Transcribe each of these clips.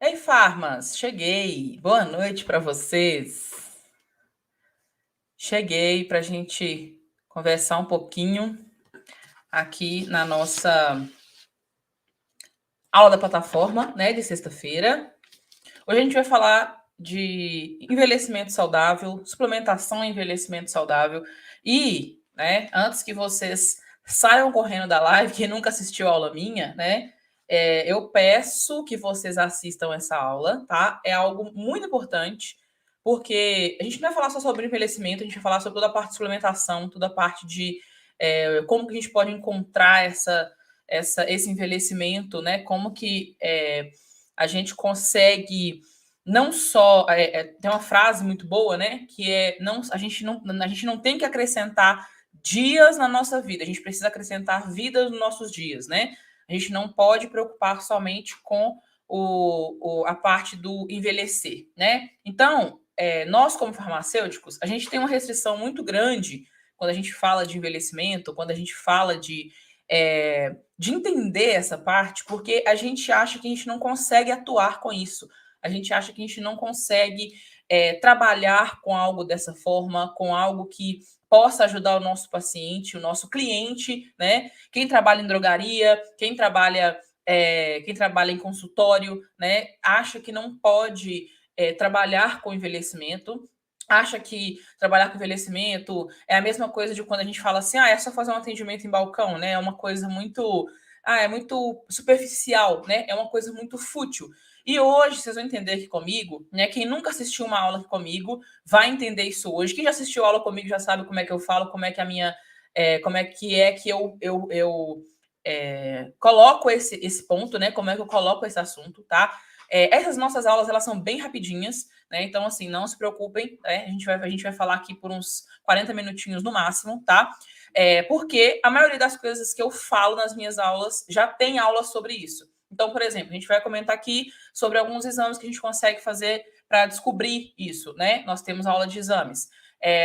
Ei, Farmas, cheguei. Boa noite para vocês. Cheguei para a gente conversar um pouquinho aqui na nossa aula da plataforma, né, de sexta-feira. Hoje a gente vai falar de envelhecimento saudável, suplementação em envelhecimento saudável e, né, antes que vocês saiam correndo da live, quem nunca assistiu a aula minha, né, eu peço que vocês assistam essa aula, tá? É algo muito importante, porque a gente não vai falar só sobre envelhecimento, a gente vai falar sobre toda a parte de suplementação, toda a parte de como que a gente pode encontrar esse envelhecimento, né? Como que a gente consegue não só tem uma frase muito boa, né? Que é a gente não tem que acrescentar dias na nossa vida, a gente precisa acrescentar vidas nos nossos dias, né? A gente não pode preocupar somente com a parte do envelhecer, né? Então, nós, como farmacêuticos, a gente tem uma restrição muito grande quando a gente fala de envelhecimento, quando a gente fala de entender essa parte, porque a gente acha que a gente não consegue atuar com isso. A gente acha que a gente não consegue trabalhar com algo dessa forma, com algo que possa ajudar o nosso paciente, o nosso cliente, né? Quem trabalha em drogaria, quem trabalha em consultório, né? Acha que não pode trabalhar com envelhecimento, acha que trabalhar com envelhecimento é a mesma coisa de quando a gente fala assim, é só fazer um atendimento em balcão, né? É uma coisa é muito superficial, né? É uma coisa muito fútil. E hoje, vocês vão entender aqui comigo, né? Quem nunca assistiu uma aula aqui comigo vai entender isso hoje. Quem já assistiu aula comigo já sabe como é que eu falo, como é que a minha. Como é que eu coloco esse ponto, né? Como é que eu coloco esse assunto, tá? Essas nossas aulas, elas são bem rapidinhas, né? Então, assim, não se preocupem, né? A gente vai falar aqui por uns 40 minutinhos no máximo, tá? Porque a maioria das coisas que eu falo nas minhas aulas já tem aula sobre isso. Então, por exemplo, a gente vai comentar aqui sobre alguns exames que a gente consegue fazer para descobrir isso, né? Nós temos aula de exames.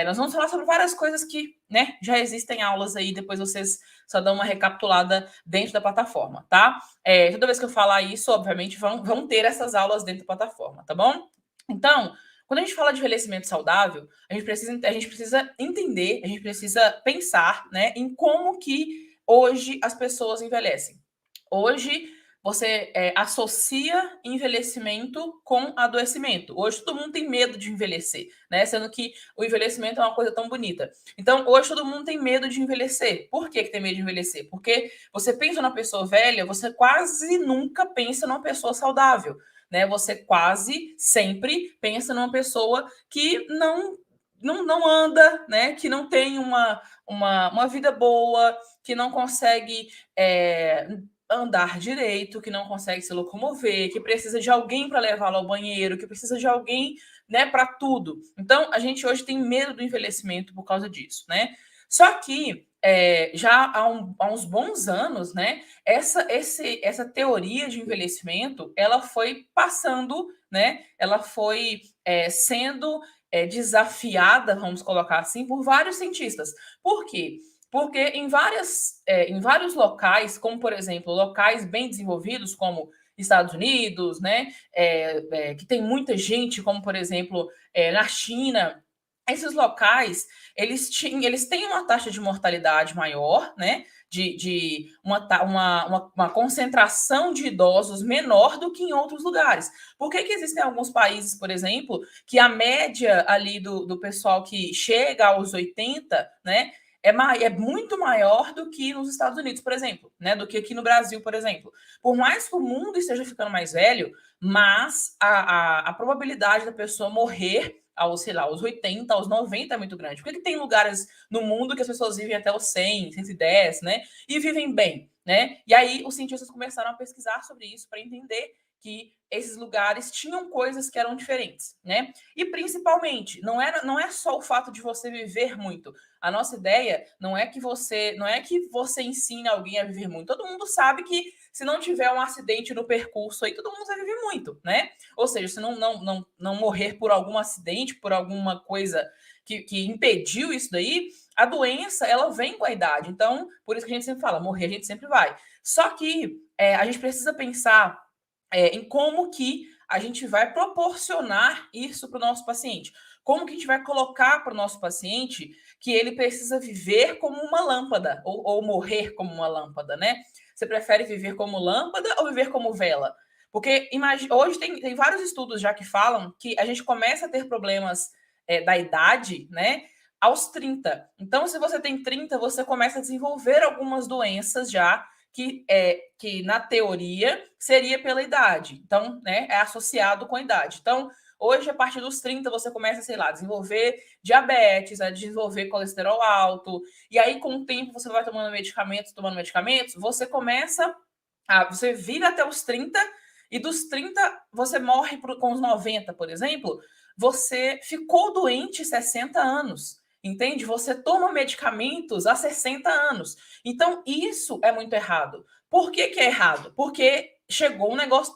Nós vamos falar sobre várias coisas que, né, já existem aulas aí, depois vocês só dão uma recapitulada dentro da plataforma, tá? Toda vez que eu falar isso, obviamente, vão ter essas aulas dentro da plataforma, tá bom? Então, quando a gente fala de envelhecimento saudável, a gente precisa entender, a gente precisa pensar, né, em como que hoje as pessoas envelhecem. Hoje, você associa envelhecimento com adoecimento. Hoje todo mundo tem medo de envelhecer, né? Sendo que o envelhecimento é uma coisa tão bonita. Então, hoje todo mundo tem medo de envelhecer. Por que tem medo de envelhecer? Porque você pensa numa pessoa velha, você quase nunca pensa numa pessoa saudável, né? Você quase sempre pensa numa pessoa que não anda, né? Que não tem uma vida boa, que não consegue andar direito, que não consegue se locomover, que precisa de alguém para levá-lo ao banheiro, que precisa de alguém, né, para tudo. Então, a gente hoje tem medo do envelhecimento por causa disso, né? Só que já há uns bons anos, né, essa teoria de envelhecimento, ela foi passando, né, ela foi sendo desafiada, vamos colocar assim, por vários cientistas. Por quê? Porque em vários locais, como por exemplo, locais bem desenvolvidos, como Estados Unidos, né, que tem muita gente, como por exemplo na China, esses locais eles têm uma taxa de mortalidade maior, né? De uma concentração de idosos menor do que em outros lugares. Por que existem alguns países, por exemplo, que a média ali do pessoal que chega aos 80, né? É muito maior do que nos Estados Unidos, por exemplo, né? Do que aqui no Brasil, por exemplo. Por mais que o mundo esteja ficando mais velho, mas a probabilidade da pessoa morrer aos, sei lá, aos 80, aos 90 é muito grande. Por que tem lugares no mundo que as pessoas vivem até os 100, 110, né? E vivem bem, né? E aí os cientistas começaram a pesquisar sobre isso para entender que esses lugares tinham coisas que eram diferentes, né? E principalmente, não é só o fato de você viver muito. A nossa ideia não é que você ensine alguém a viver muito. Todo mundo sabe que se não tiver um acidente no percurso aí, todo mundo vai viver muito, né? Ou seja, se não morrer por algum acidente, por alguma coisa que impediu isso daí, a doença, ela vem com a idade. Então, por isso que a gente sempre fala, morrer a gente sempre vai. Só que a gente precisa pensar em como que a gente vai proporcionar isso para o nosso paciente? Como que a gente vai colocar para o nosso paciente que ele precisa viver como uma lâmpada ou morrer como uma lâmpada, né? Você prefere viver como lâmpada ou viver como vela? Porque hoje tem vários estudos já que falam que a gente começa a ter problemas da idade, né? Aos 30. Então, se você tem 30, você começa a desenvolver algumas doenças já que na teoria seria pela idade. Então, né, é associado com a idade. Então, hoje, a partir dos 30, você começa, sei lá, a desenvolver diabetes, a desenvolver colesterol alto, e aí, com o tempo, você vai tomando medicamentos, você começa você vive até os 30, e dos 30, você morre com os 90, por exemplo, você ficou doente 60 anos. Entende? Você toma medicamentos há 60 anos. Então, isso é muito errado. Por que é errado? Porque chegou um negócio,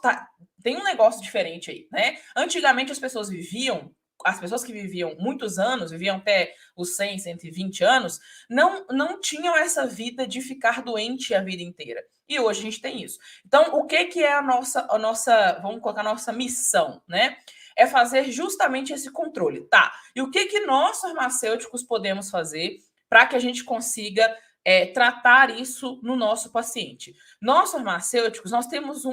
tem um negócio diferente aí, né? Antigamente as pessoas que viviam muitos anos, viviam até os 100, 120 anos, não tinham essa vida de ficar doente a vida inteira. E hoje a gente tem isso. Então, o que é a nossa, vamos colocar a nossa missão, né? É fazer justamente esse controle. Tá, e o que nós, farmacêuticos, podemos fazer para que a gente consiga tratar isso no nosso paciente? Nós, farmacêuticos, nós temos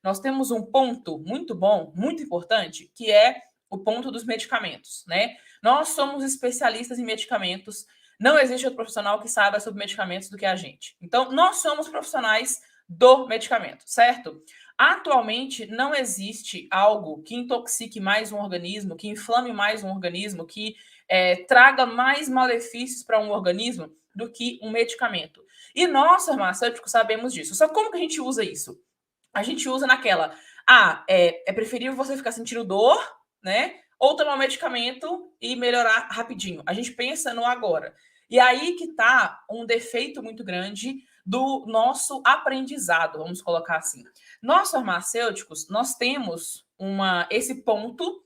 nós temos um ponto muito bom, muito importante, que é o ponto dos medicamentos, né? Nós somos especialistas em medicamentos, não existe outro profissional que saiba sobre medicamentos do que a gente. Então, nós somos profissionais do medicamento, certo? Atualmente, não existe algo que intoxique mais um organismo, que inflame mais um organismo, que traga mais malefícios para um organismo do que um medicamento. E nós, farmacêuticos, sabemos disso. Só como que a gente usa isso? A gente usa naquela, é preferível você ficar sentindo dor, né? Ou tomar um medicamento e melhorar rapidinho. A gente pensa no agora. E aí que está um defeito muito grande do nosso aprendizado, vamos colocar assim. Nós, farmacêuticos, nós temos esse ponto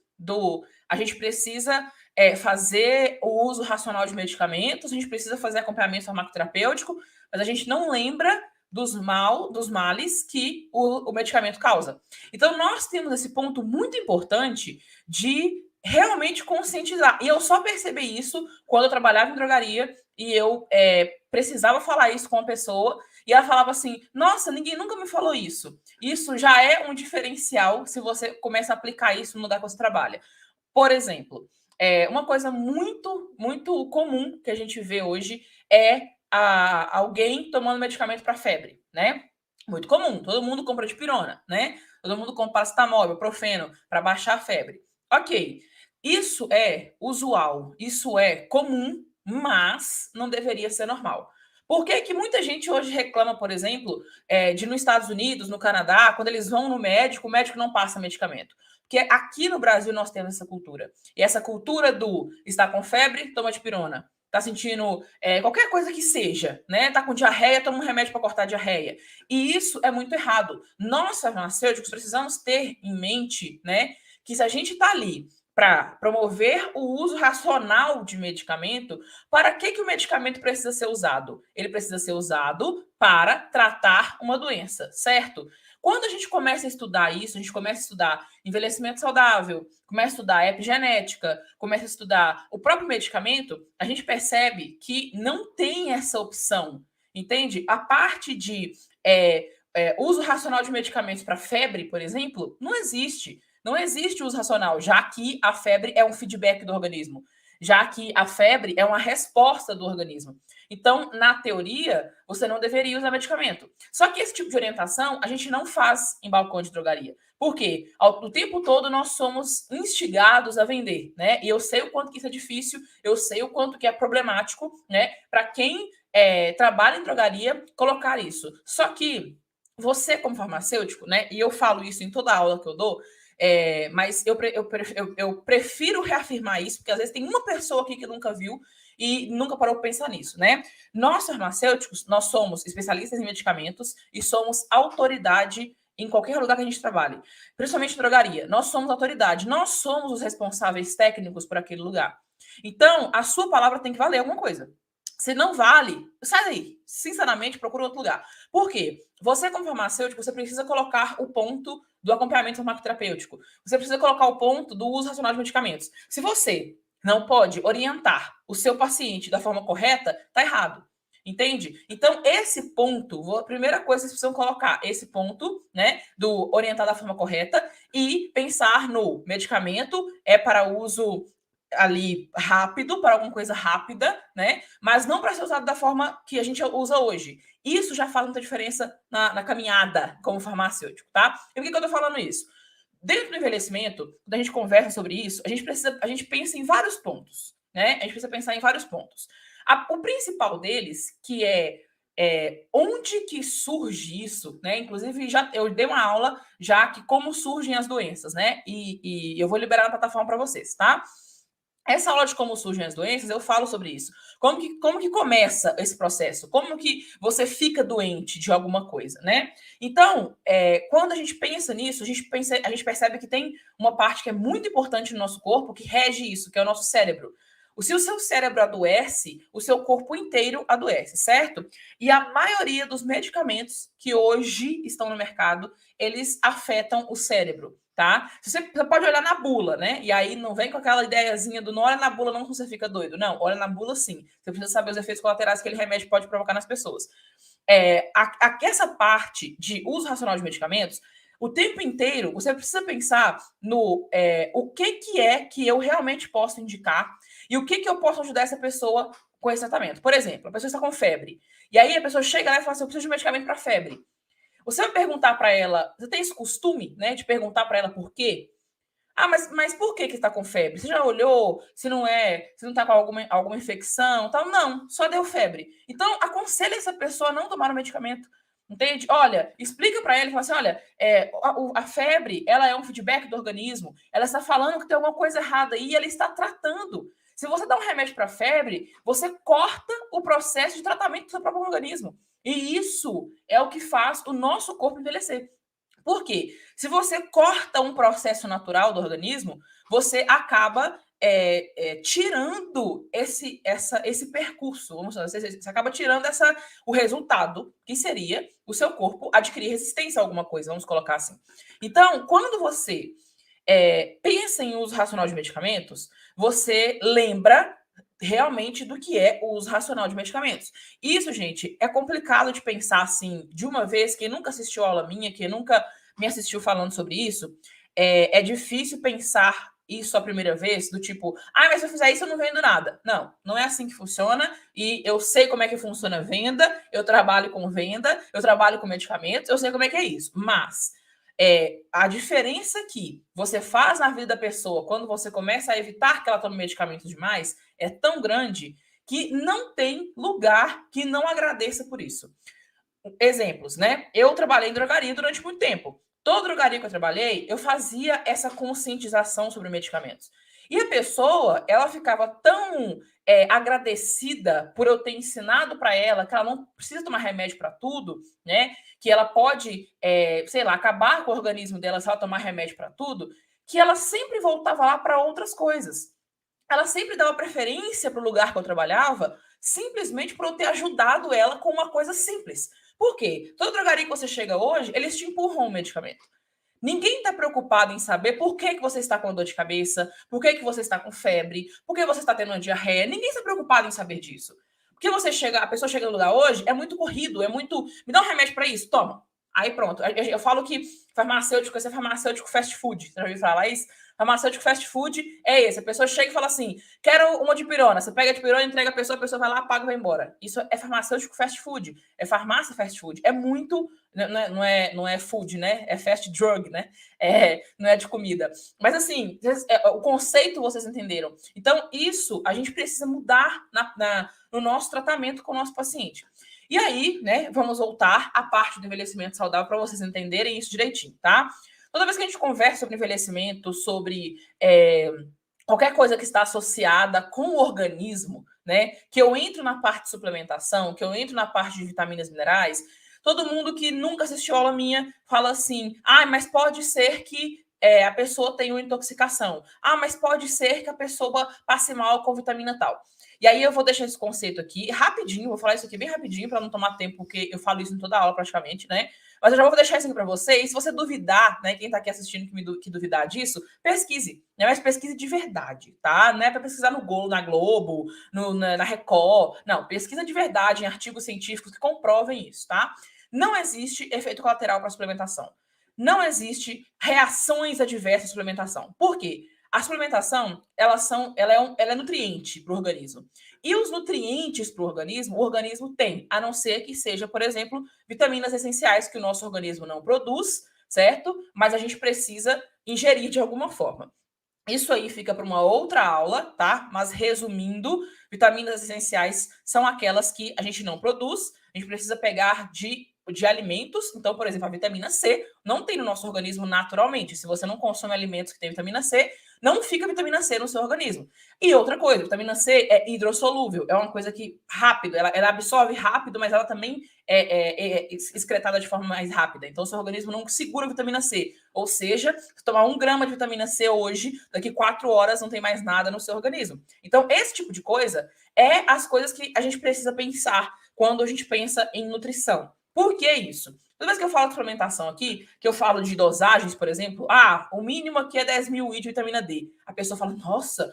a gente precisa fazer o uso racional de medicamentos, a gente precisa fazer acompanhamento farmacoterapêutico, mas a gente não lembra dos males que o medicamento causa. Então, nós temos esse ponto muito importante de realmente conscientizar. E eu só percebi isso quando eu trabalhava em drogaria e eu precisava falar isso com a pessoa e ela falava assim, nossa, ninguém nunca me falou isso. Isso já é um diferencial se você começa a aplicar isso no lugar que você trabalha. Por exemplo, uma coisa muito, muito comum que a gente vê hoje é alguém tomando medicamento para febre, né? Muito comum, todo mundo compra dipirona, né? Todo mundo compra paracetamol, ibuprofeno para baixar a febre. Ok, isso é usual, isso é comum, mas não deveria ser normal. Por que muita gente hoje reclama, por exemplo, de nos Estados Unidos, no Canadá, quando eles vão no médico, o médico não passa medicamento? Porque aqui no Brasil nós temos essa cultura. E essa cultura do está com febre, toma dipirona. Tá sentindo qualquer coisa que seja, né? Tá com diarreia, toma um remédio para cortar a diarreia. E isso é muito errado. Nós, farmacêuticos, precisamos ter em mente, né, que se a gente está ali para promover o uso racional de medicamento, para que o medicamento precisa ser usado? Ele precisa ser usado para tratar uma doença, certo? Quando a gente começa a estudar isso, a gente começa a estudar envelhecimento saudável, começa a estudar epigenética, começa a estudar o próprio medicamento, a gente percebe que não tem essa opção, entende? A parte de uso racional de medicamentos para febre, por exemplo, não existe. Não existe uso racional, já que a febre é um feedback do organismo, já que a febre é uma resposta do organismo. Então, na teoria, você não deveria usar medicamento. Só que esse tipo de orientação a gente não faz em balcão de drogaria. Por quê? O tempo todo nós somos instigados a vender, né? E eu sei o quanto que isso é difícil, eu sei o quanto que é problemático, né? Para quem trabalha em drogaria, colocar isso. Só que você, como farmacêutico, né? E eu falo isso em toda aula que eu dou, mas eu prefiro reafirmar isso, porque às vezes tem uma pessoa aqui que nunca viu e nunca parou para pensar nisso, né? Nós, farmacêuticos, nós somos especialistas em medicamentos e somos autoridade em qualquer lugar que a gente trabalhe, principalmente em drogaria. Nós somos autoridade, nós somos os responsáveis técnicos por aquele lugar. Então, a sua palavra tem que valer alguma coisa. Se não vale, sai daí. Sinceramente, procura outro lugar. Por quê? Você, como farmacêutico, você precisa colocar o ponto do acompanhamento farmacoterapêutico. Você precisa colocar o ponto do uso racional de medicamentos. Se você não pode orientar o seu paciente da forma correta, tá errado. Entende? Então, esse ponto, a primeira coisa que vocês precisam colocar, esse ponto, né, do orientar da forma correta e pensar no medicamento é para uso ali rápido, para alguma coisa rápida, né? Mas não para ser usado da forma que a gente usa hoje. Isso já faz muita diferença na caminhada como farmacêutico, tá? E por que eu tô falando isso? Dentro do envelhecimento, quando a gente conversa sobre isso, a gente pensa em vários pontos, né? A gente precisa pensar em vários pontos. O principal deles, que é onde que surge isso, né? Inclusive, eu dei uma aula já que como surgem as doenças, né? E eu vou liberar na plataforma para vocês, tá? Essa aula de como surgem as doenças, eu falo sobre isso. Como que começa esse processo? Como que você fica doente de alguma coisa, né? Então, quando a gente pensa nisso, a gente percebe que tem uma parte que é muito importante no nosso corpo que rege isso, que é o nosso cérebro. Se o seu cérebro adoece, o seu corpo inteiro adoece, certo? E a maioria dos medicamentos que hoje estão no mercado, eles afetam o cérebro. Tá? Você pode olhar na bula, né? E aí não vem com aquela ideiazinha do não olha na bula, não, que você fica doido. Não, olha na bula sim. Você precisa saber os efeitos colaterais que aquele remédio pode provocar nas pessoas. Essa parte de uso racional de medicamentos, o tempo inteiro você precisa pensar no o que é que eu realmente posso indicar e o que eu posso ajudar essa pessoa com esse tratamento. Por exemplo, a pessoa está com febre. E aí a pessoa chega lá e fala assim: eu preciso de um medicamento para febre. Você vai perguntar para ela, você tem esse costume, né, de perguntar para ela por quê? Ah, mas por que está com febre? Você já olhou se não está com alguma infecção, tal? Não, só deu febre. Então, aconselha essa pessoa a não tomar o medicamento. Entende? Olha, explica para ela e fala assim: olha, a febre, ela é um feedback do organismo, ela está falando que tem alguma coisa errada e ela está tratando. Se você dá um remédio para febre, você corta o processo de tratamento do seu próprio organismo. E isso é o que faz o nosso corpo envelhecer. Por quê? Se você corta um processo natural do organismo, você acaba tirando esse percurso. Você acaba tirando o resultado, que seria o seu corpo adquirir resistência a alguma coisa, vamos colocar assim. Então, quando você pensa em uso racional de medicamentos, você lembra realmente do que é o uso racional de medicamentos. Isso, gente, é complicado de pensar assim, de uma vez, quem nunca assistiu a aula minha, quem nunca me assistiu falando sobre isso, é difícil pensar isso a primeira vez, do tipo, mas se eu fizer isso eu não vendo nada. Não, não é assim que funciona, e eu sei como é que funciona a venda, eu trabalho com venda, eu trabalho com medicamentos, eu sei como é que é isso, mas a diferença que você faz na vida da pessoa quando você começa a evitar que ela tome medicamento demais é tão grande que não tem lugar que não agradeça por isso. Exemplos, né? Eu trabalhei em drogaria durante muito tempo. Toda drogaria que eu trabalhei, eu fazia essa conscientização sobre medicamentos. E a pessoa, ela ficava tão agradecida por eu ter ensinado para ela que ela não precisa tomar remédio para tudo, né? Que ela pode, sei lá, acabar com o organismo dela se ela tomar remédio para tudo, que ela sempre voltava lá para outras coisas. Ela sempre dava preferência para o lugar que eu trabalhava, simplesmente por eu ter ajudado ela com uma coisa simples. Por quê? Toda drogaria que você chega hoje, eles te empurram o medicamento. Ninguém está preocupado em saber por que você está com dor de cabeça, por que você está com febre, por que você está tendo uma diarreia. Ninguém está preocupado em saber disso. Porque a pessoa chega no lugar hoje, é muito corrido, é muito. Me dá um remédio para isso, toma. Aí pronto. Eu falo que farmacêutico, esse é farmacêutico fast food. Você já ouviu falar isso? Farmacêutico fast food é esse. A pessoa chega e fala assim: quero uma dipirona. Você pega a dipirona, entrega a pessoa vai lá, paga e vai embora. Isso é farmacêutico fast food. É farmácia fast food. É muito. Não é food, né? É fast drug, né? Não é de comida. Mas assim, o conceito vocês entenderam. Então, isso a gente precisa mudar no nosso tratamento com o nosso paciente. E aí, né, vamos voltar à parte do envelhecimento saudável para vocês entenderem isso direitinho, tá? Toda vez que a gente conversa sobre envelhecimento, sobre qualquer coisa que está associada com o organismo, né, que eu entro na parte de suplementação, que eu entro na parte de vitaminas e minerais, todo mundo que nunca assistiu aula minha fala assim: mas pode ser que a pessoa tenha uma intoxicação. Mas pode ser que a pessoa passe mal com vitamina tal. E aí eu vou deixar esse conceito aqui rapidinho, vou falar isso aqui bem rapidinho para não tomar tempo, porque eu falo isso em toda a aula praticamente, né? Mas eu já vou deixar isso aqui para vocês. E se você duvidar, né, quem está aqui assistindo que duvidar disso, pesquise, né? Mas pesquise de verdade, tá? Não é para pesquisar no Globo, na Globo, na Record. Não, pesquisa de verdade em artigos científicos que comprovem isso, tá? Não existe efeito colateral para a suplementação. Não existe reações adversas à suplementação. Por quê? A suplementação, ela é nutriente para o organismo. E os nutrientes para o organismo tem, a não ser que seja, por exemplo, vitaminas essenciais que o nosso organismo não produz, certo? Mas a gente precisa ingerir de alguma forma. Isso aí fica para uma outra aula, tá? Mas resumindo, vitaminas essenciais são aquelas que a gente não produz, a gente precisa pegar de alimentos. Então, por exemplo, a vitamina C não tem no nosso organismo naturalmente. Se você não consome alimentos que têm vitamina C, não fica vitamina C no seu organismo. E outra coisa, vitamina C é hidrossolúvel, é uma coisa que rápido, ela absorve rápido, mas ela também é excretada de forma mais rápida. Então, o seu organismo não segura a vitamina C. Ou seja, se tomar 1 grama de vitamina C hoje, daqui 4 horas não tem mais nada no seu organismo. Então, esse tipo de coisa é as coisas que a gente precisa pensar quando a gente pensa em nutrição. Por que isso? Toda vez que eu falo de suplementação aqui, que eu falo de dosagens, por exemplo, o mínimo aqui é 10 mil I de vitamina D. A pessoa fala, nossa,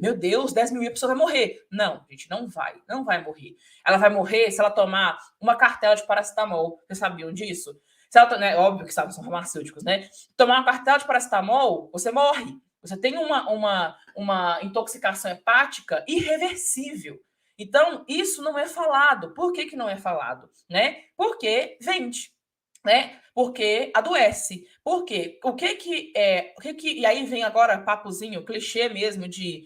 meu Deus, 10 mil I, a pessoa vai morrer. Não, gente, não vai morrer. Ela vai morrer se ela tomar uma cartela de paracetamol. Vocês sabiam disso? Se ela, né, óbvio que sabem, são farmacêuticos, né? Tomar uma cartela de paracetamol, você morre. Você tem uma intoxicação hepática irreversível. Então, isso não é falado. Por que não é falado? Né? Porque vende. Né? Porque adoece. Por quê? E aí vem agora papozinho, clichê mesmo de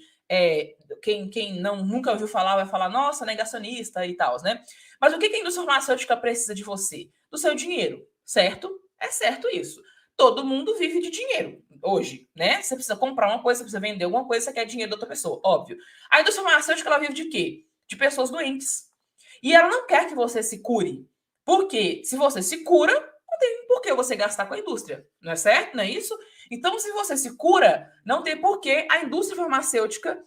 quem nunca ouviu falar vai falar, nossa, negacionista e tal, né? Mas o que a indústria farmacêutica precisa de você? Do seu dinheiro, certo? É certo isso. Todo mundo vive de dinheiro hoje, né? Você precisa comprar uma coisa, você precisa vender alguma coisa, você quer dinheiro da outra pessoa, óbvio. A indústria farmacêutica, ela vive de quê? De pessoas doentes. E ela não quer que você se cure. Porque se você se cura, não tem por que você gastar com a indústria, não é certo? Não é isso? Então, se você se cura, não tem por que a indústria farmacêutica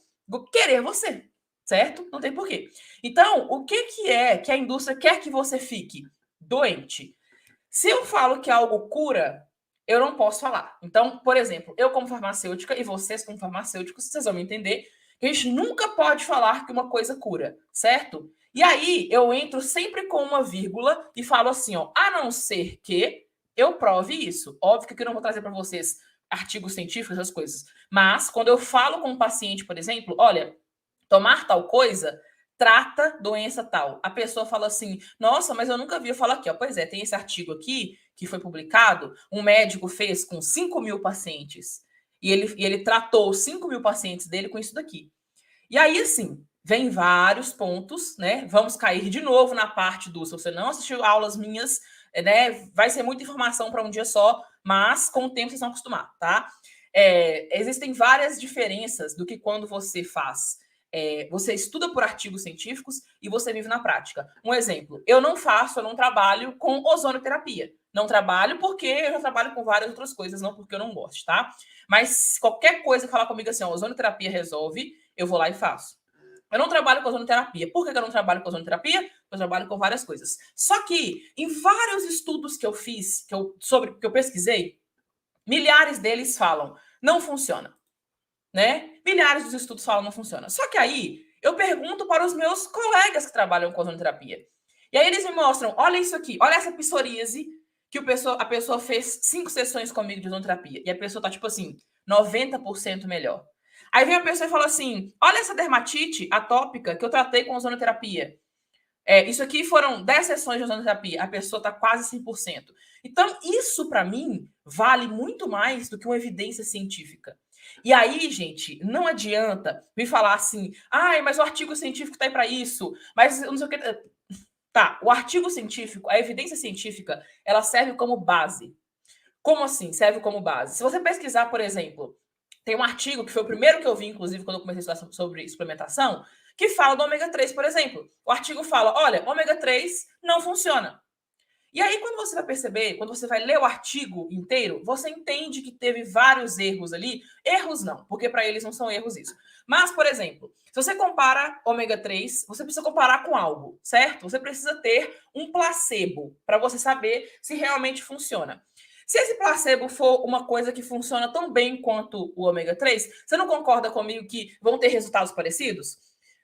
querer você, certo? Não tem por quê. Então, o que é que a indústria quer que você fique? Doente. Se eu falo que algo cura, eu não posso falar. Então, por exemplo, eu como farmacêutica e vocês como farmacêuticos, vocês vão me entender que a gente nunca pode falar que uma coisa cura, certo? E aí eu entro sempre com uma vírgula e falo assim, ó, a não ser que eu prove isso. Óbvio que eu não vou trazer para vocês artigos científicos, essas coisas. Mas quando eu falo com um paciente, por exemplo, olha, tomar tal coisa trata doença tal. A pessoa fala assim, nossa, mas eu nunca vi. Eu falo aqui, ó, pois é, tem esse artigo aqui que foi publicado, um médico fez com 5 mil pacientes e ele tratou 5 mil pacientes dele com isso daqui. E aí, assim, vem vários pontos, né? Vamos cair de novo na parte do, se você não assistiu aulas minhas, né? Vai ser muita informação para um dia só, mas com o tempo vocês vão acostumar, tá? Existem várias diferenças do que quando você faz. Você estuda por artigos científicos e você vive na prática. Um exemplo, eu não trabalho com ozonoterapia. Não trabalho porque eu já trabalho com várias outras coisas, não porque eu não gosto, tá? Mas qualquer coisa que falar comigo assim, ó, ozonoterapia resolve, eu vou lá e faço. Eu não trabalho com ozonoterapia. Por que eu não trabalho com ozonoterapia? Eu trabalho com várias coisas. Só que em vários estudos que eu fiz, que eu pesquisei, milhares deles falam, não funciona. Né? Milhares dos estudos falam não funciona. Só que aí eu pergunto para os meus colegas que trabalham com ozonoterapia. E aí eles me mostram, olha isso aqui, olha essa psoríase que a pessoa fez 5 sessões comigo de ozonoterapia. E a pessoa tá, tipo assim, 90% melhor. Aí vem a pessoa e fala assim, olha essa dermatite atópica que eu tratei com ozonoterapia. Isso aqui foram 10 sessões de ozonoterapia. A pessoa tá quase 100%. Então, isso para mim vale muito mais do que uma evidência científica. E aí, gente, não adianta me falar assim, mas o artigo científico tá aí para isso, mas eu não sei o que. Tá, o artigo científico, a evidência científica, ela serve como base. Como assim serve como base? Se você pesquisar, por exemplo, tem um artigo que foi o primeiro que eu vi, inclusive, quando eu comecei a estudar sobre suplementação, que fala do ômega 3, por exemplo. O artigo fala, olha, ômega 3 não funciona. E aí, quando você vai perceber, quando você vai ler o artigo inteiro, você entende que teve vários erros ali. Erros não, porque para eles não são erros isso. Mas, por exemplo, se você compara ômega 3, você precisa comparar com algo, certo? Você precisa ter um placebo para você saber se realmente funciona. Se esse placebo for uma coisa que funciona tão bem quanto o ômega 3, você não concorda comigo que vão ter resultados parecidos?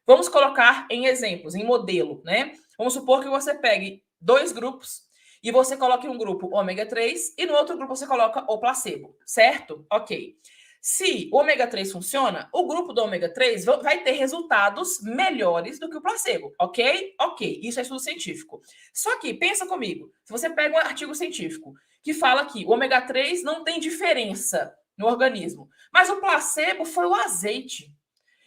Vamos colocar em exemplos, em modelo, né? Vamos supor que você pegue 2 grupos e você coloque um grupo ômega 3 e no outro grupo você coloca o placebo, certo? Ok. Se o ômega 3 funciona, o grupo do ômega 3 vai ter resultados melhores do que o placebo, ok? Ok, isso é estudo científico. Só que, pensa comigo, se você pega um artigo científico que fala que o ômega 3 não tem diferença no organismo, mas o placebo foi o azeite.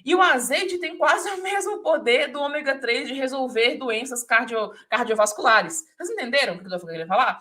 E o azeite tem quase o mesmo poder do ômega 3 de resolver doenças cardiovasculares. Vocês entenderam o que eu estou querendo falar?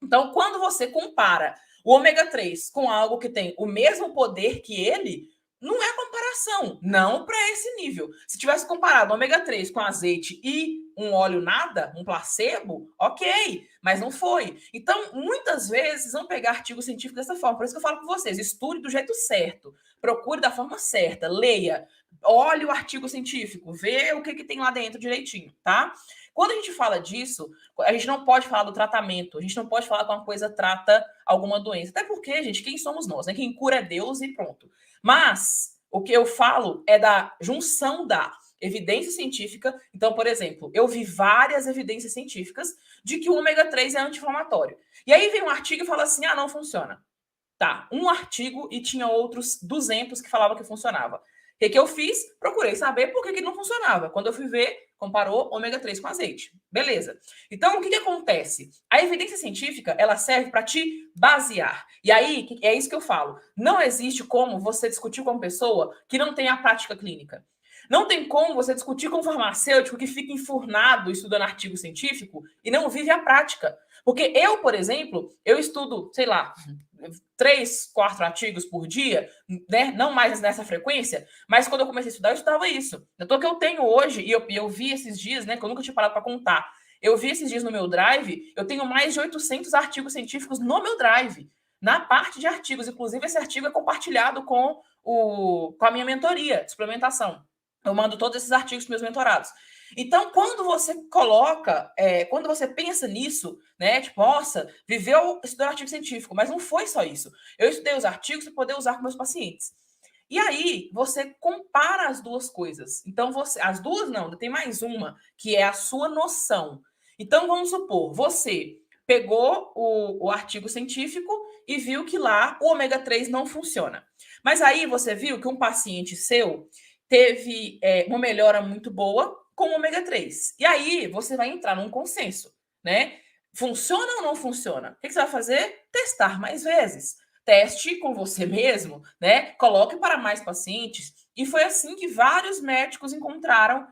Então, quando você compara o ômega 3 com algo que tem o mesmo poder que ele, não é comparação, não para esse nível. Se tivesse comparado o ômega 3 com azeite e um óleo nada, um placebo, ok, mas não foi. Então, muitas vezes vão pegar artigo científico dessa forma. Por isso que eu falo com vocês, estude do jeito certo, procure da forma certa, leia, olhe o artigo científico, vê o que tem lá dentro direitinho, tá? Quando a gente fala disso, a gente não pode falar do tratamento, a gente não pode falar que uma coisa trata alguma doença. Até porque, gente, quem somos nós, né? Quem cura é Deus e pronto. Mas o que eu falo é da junção da evidência científica. Então, por exemplo, eu vi várias evidências científicas de que o ômega 3 é anti-inflamatório. E aí vem um artigo e fala assim: ah, não funciona. Tá, um artigo e tinha outros 200 que falavam que funcionava. O que eu fiz? Procurei saber por que não funcionava. Quando eu fui ver, comparou ômega 3 com azeite. Beleza. Então, o que acontece? A evidência científica, ela serve para te basear. E aí, é isso que eu falo. Não existe como você discutir com uma pessoa que não tem a prática clínica. Não tem como você discutir com um farmacêutico que fica enfurnado estudando artigo científico e não vive a prática. Porque eu, por exemplo, eu estudo, sei lá, 3, 4 artigos por dia, né? Não mais nessa frequência, mas quando eu comecei a estudar, eu estudava isso. Então, o que eu tenho hoje, e eu vi esses dias, né? Que eu nunca tinha parado para contar. Eu vi esses dias no meu Drive, eu tenho mais de 800 artigos científicos no meu Drive, na parte de artigos. Inclusive, esse artigo é compartilhado com a minha mentoria de suplementação. Eu mando todos esses artigos para meus mentorados. Então, quando você coloca, quando você pensa nisso, né? Tipo, nossa, viveu estudar artigo científico, mas não foi só isso. Eu estudei os artigos para poder usar com meus pacientes. E aí, você compara as duas coisas. Então, as duas não, tem mais uma, que é a sua noção. Então, vamos supor, você pegou o artigo científico e viu que lá o ômega 3 não funciona. Mas aí você viu que um paciente seu teve uma melhora muito boa com o ômega 3. E aí você vai entrar num consenso, né? Funciona ou não funciona? O que você vai fazer? Testar mais vezes. Teste com você mesmo, né? Coloque para mais pacientes. E foi assim que vários médicos encontraram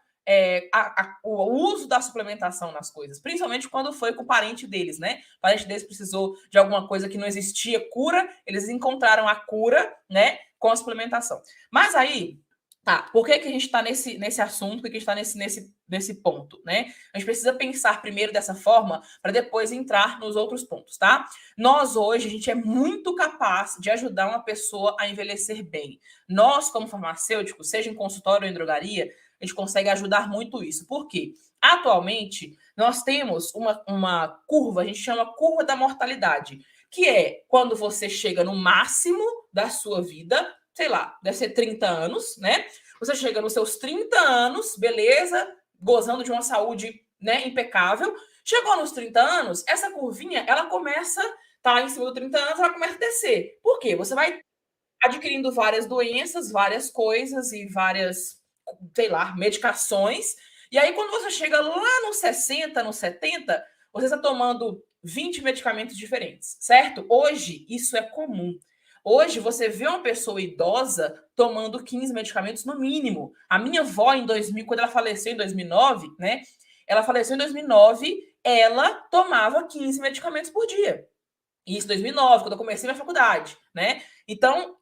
o uso da suplementação nas coisas, principalmente quando foi com o parente deles, né? O parente deles precisou de alguma coisa que não existia cura, eles encontraram a cura, né? Com a suplementação. Mas aí, tá, por que a gente está nesse assunto, por que a gente está nesse ponto, né? A gente precisa pensar primeiro dessa forma para depois entrar nos outros pontos, tá? Nós hoje, a gente é muito capaz de ajudar uma pessoa a envelhecer bem. Nós, como farmacêuticos, seja em consultório ou em drogaria, a gente consegue ajudar muito isso. Por quê? Atualmente, nós temos uma curva, a gente chama curva da mortalidade, que é quando você chega no máximo da sua vida, sei lá, deve ser 30 anos, né? Você chega nos seus 30 anos, beleza, gozando de uma saúde, né, impecável. Chegou nos 30 anos, essa curvinha, ela começa, tá em cima dos 30 anos, ela começa a descer. Por quê? Você vai adquirindo várias doenças, várias coisas e várias, sei lá, medicações. E aí, quando você chega lá nos 60, nos 70, você está tomando 20 medicamentos diferentes, certo? Hoje, isso é comum. Hoje, você vê uma pessoa idosa tomando 15 medicamentos no mínimo. A minha avó, em 2000, quando ela faleceu em 2009, né? Ela faleceu em 2009, ela tomava 15 medicamentos por dia. Isso em 2009, quando eu comecei minha faculdade, né? Então,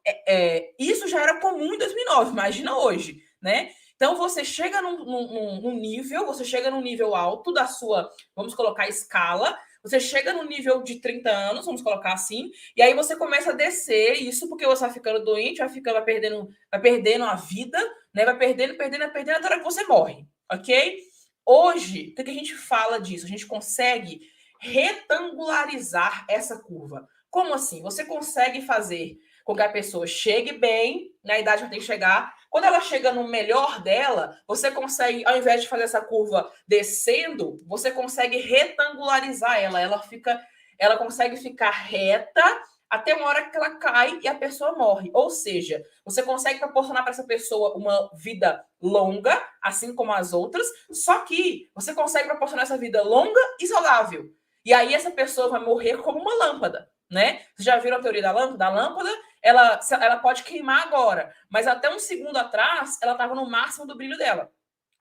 isso já era comum em 2009, imagina hoje, né? Então, você chega num nível, você chega num nível alto da sua, vamos colocar, escala, Você chega no nível de 30 anos, vamos colocar assim, e aí você começa a descer isso porque você vai ficando doente, vai perdendo a vida, né? Vai perdendo até a hora que você morre, ok? Hoje, o que a gente fala disso? A gente consegue retangularizar essa curva. Como assim? Você consegue fazer com que a pessoa chegue bem na idade que tem que chegar. Quando ela chega no melhor dela, você consegue, ao invés de fazer essa curva descendo, você consegue retangularizar ela. Ela consegue ficar reta até uma hora que ela cai e a pessoa morre. Ou seja, você consegue proporcionar para essa pessoa uma vida longa, assim como as outras, só que você consegue proporcionar essa vida longa e saudável. E aí essa pessoa vai morrer como uma lâmpada, né? Vocês já viram a teoria da lâmpada? A lâmpada, ela pode queimar agora, mas até um segundo atrás, ela estava no máximo do brilho dela.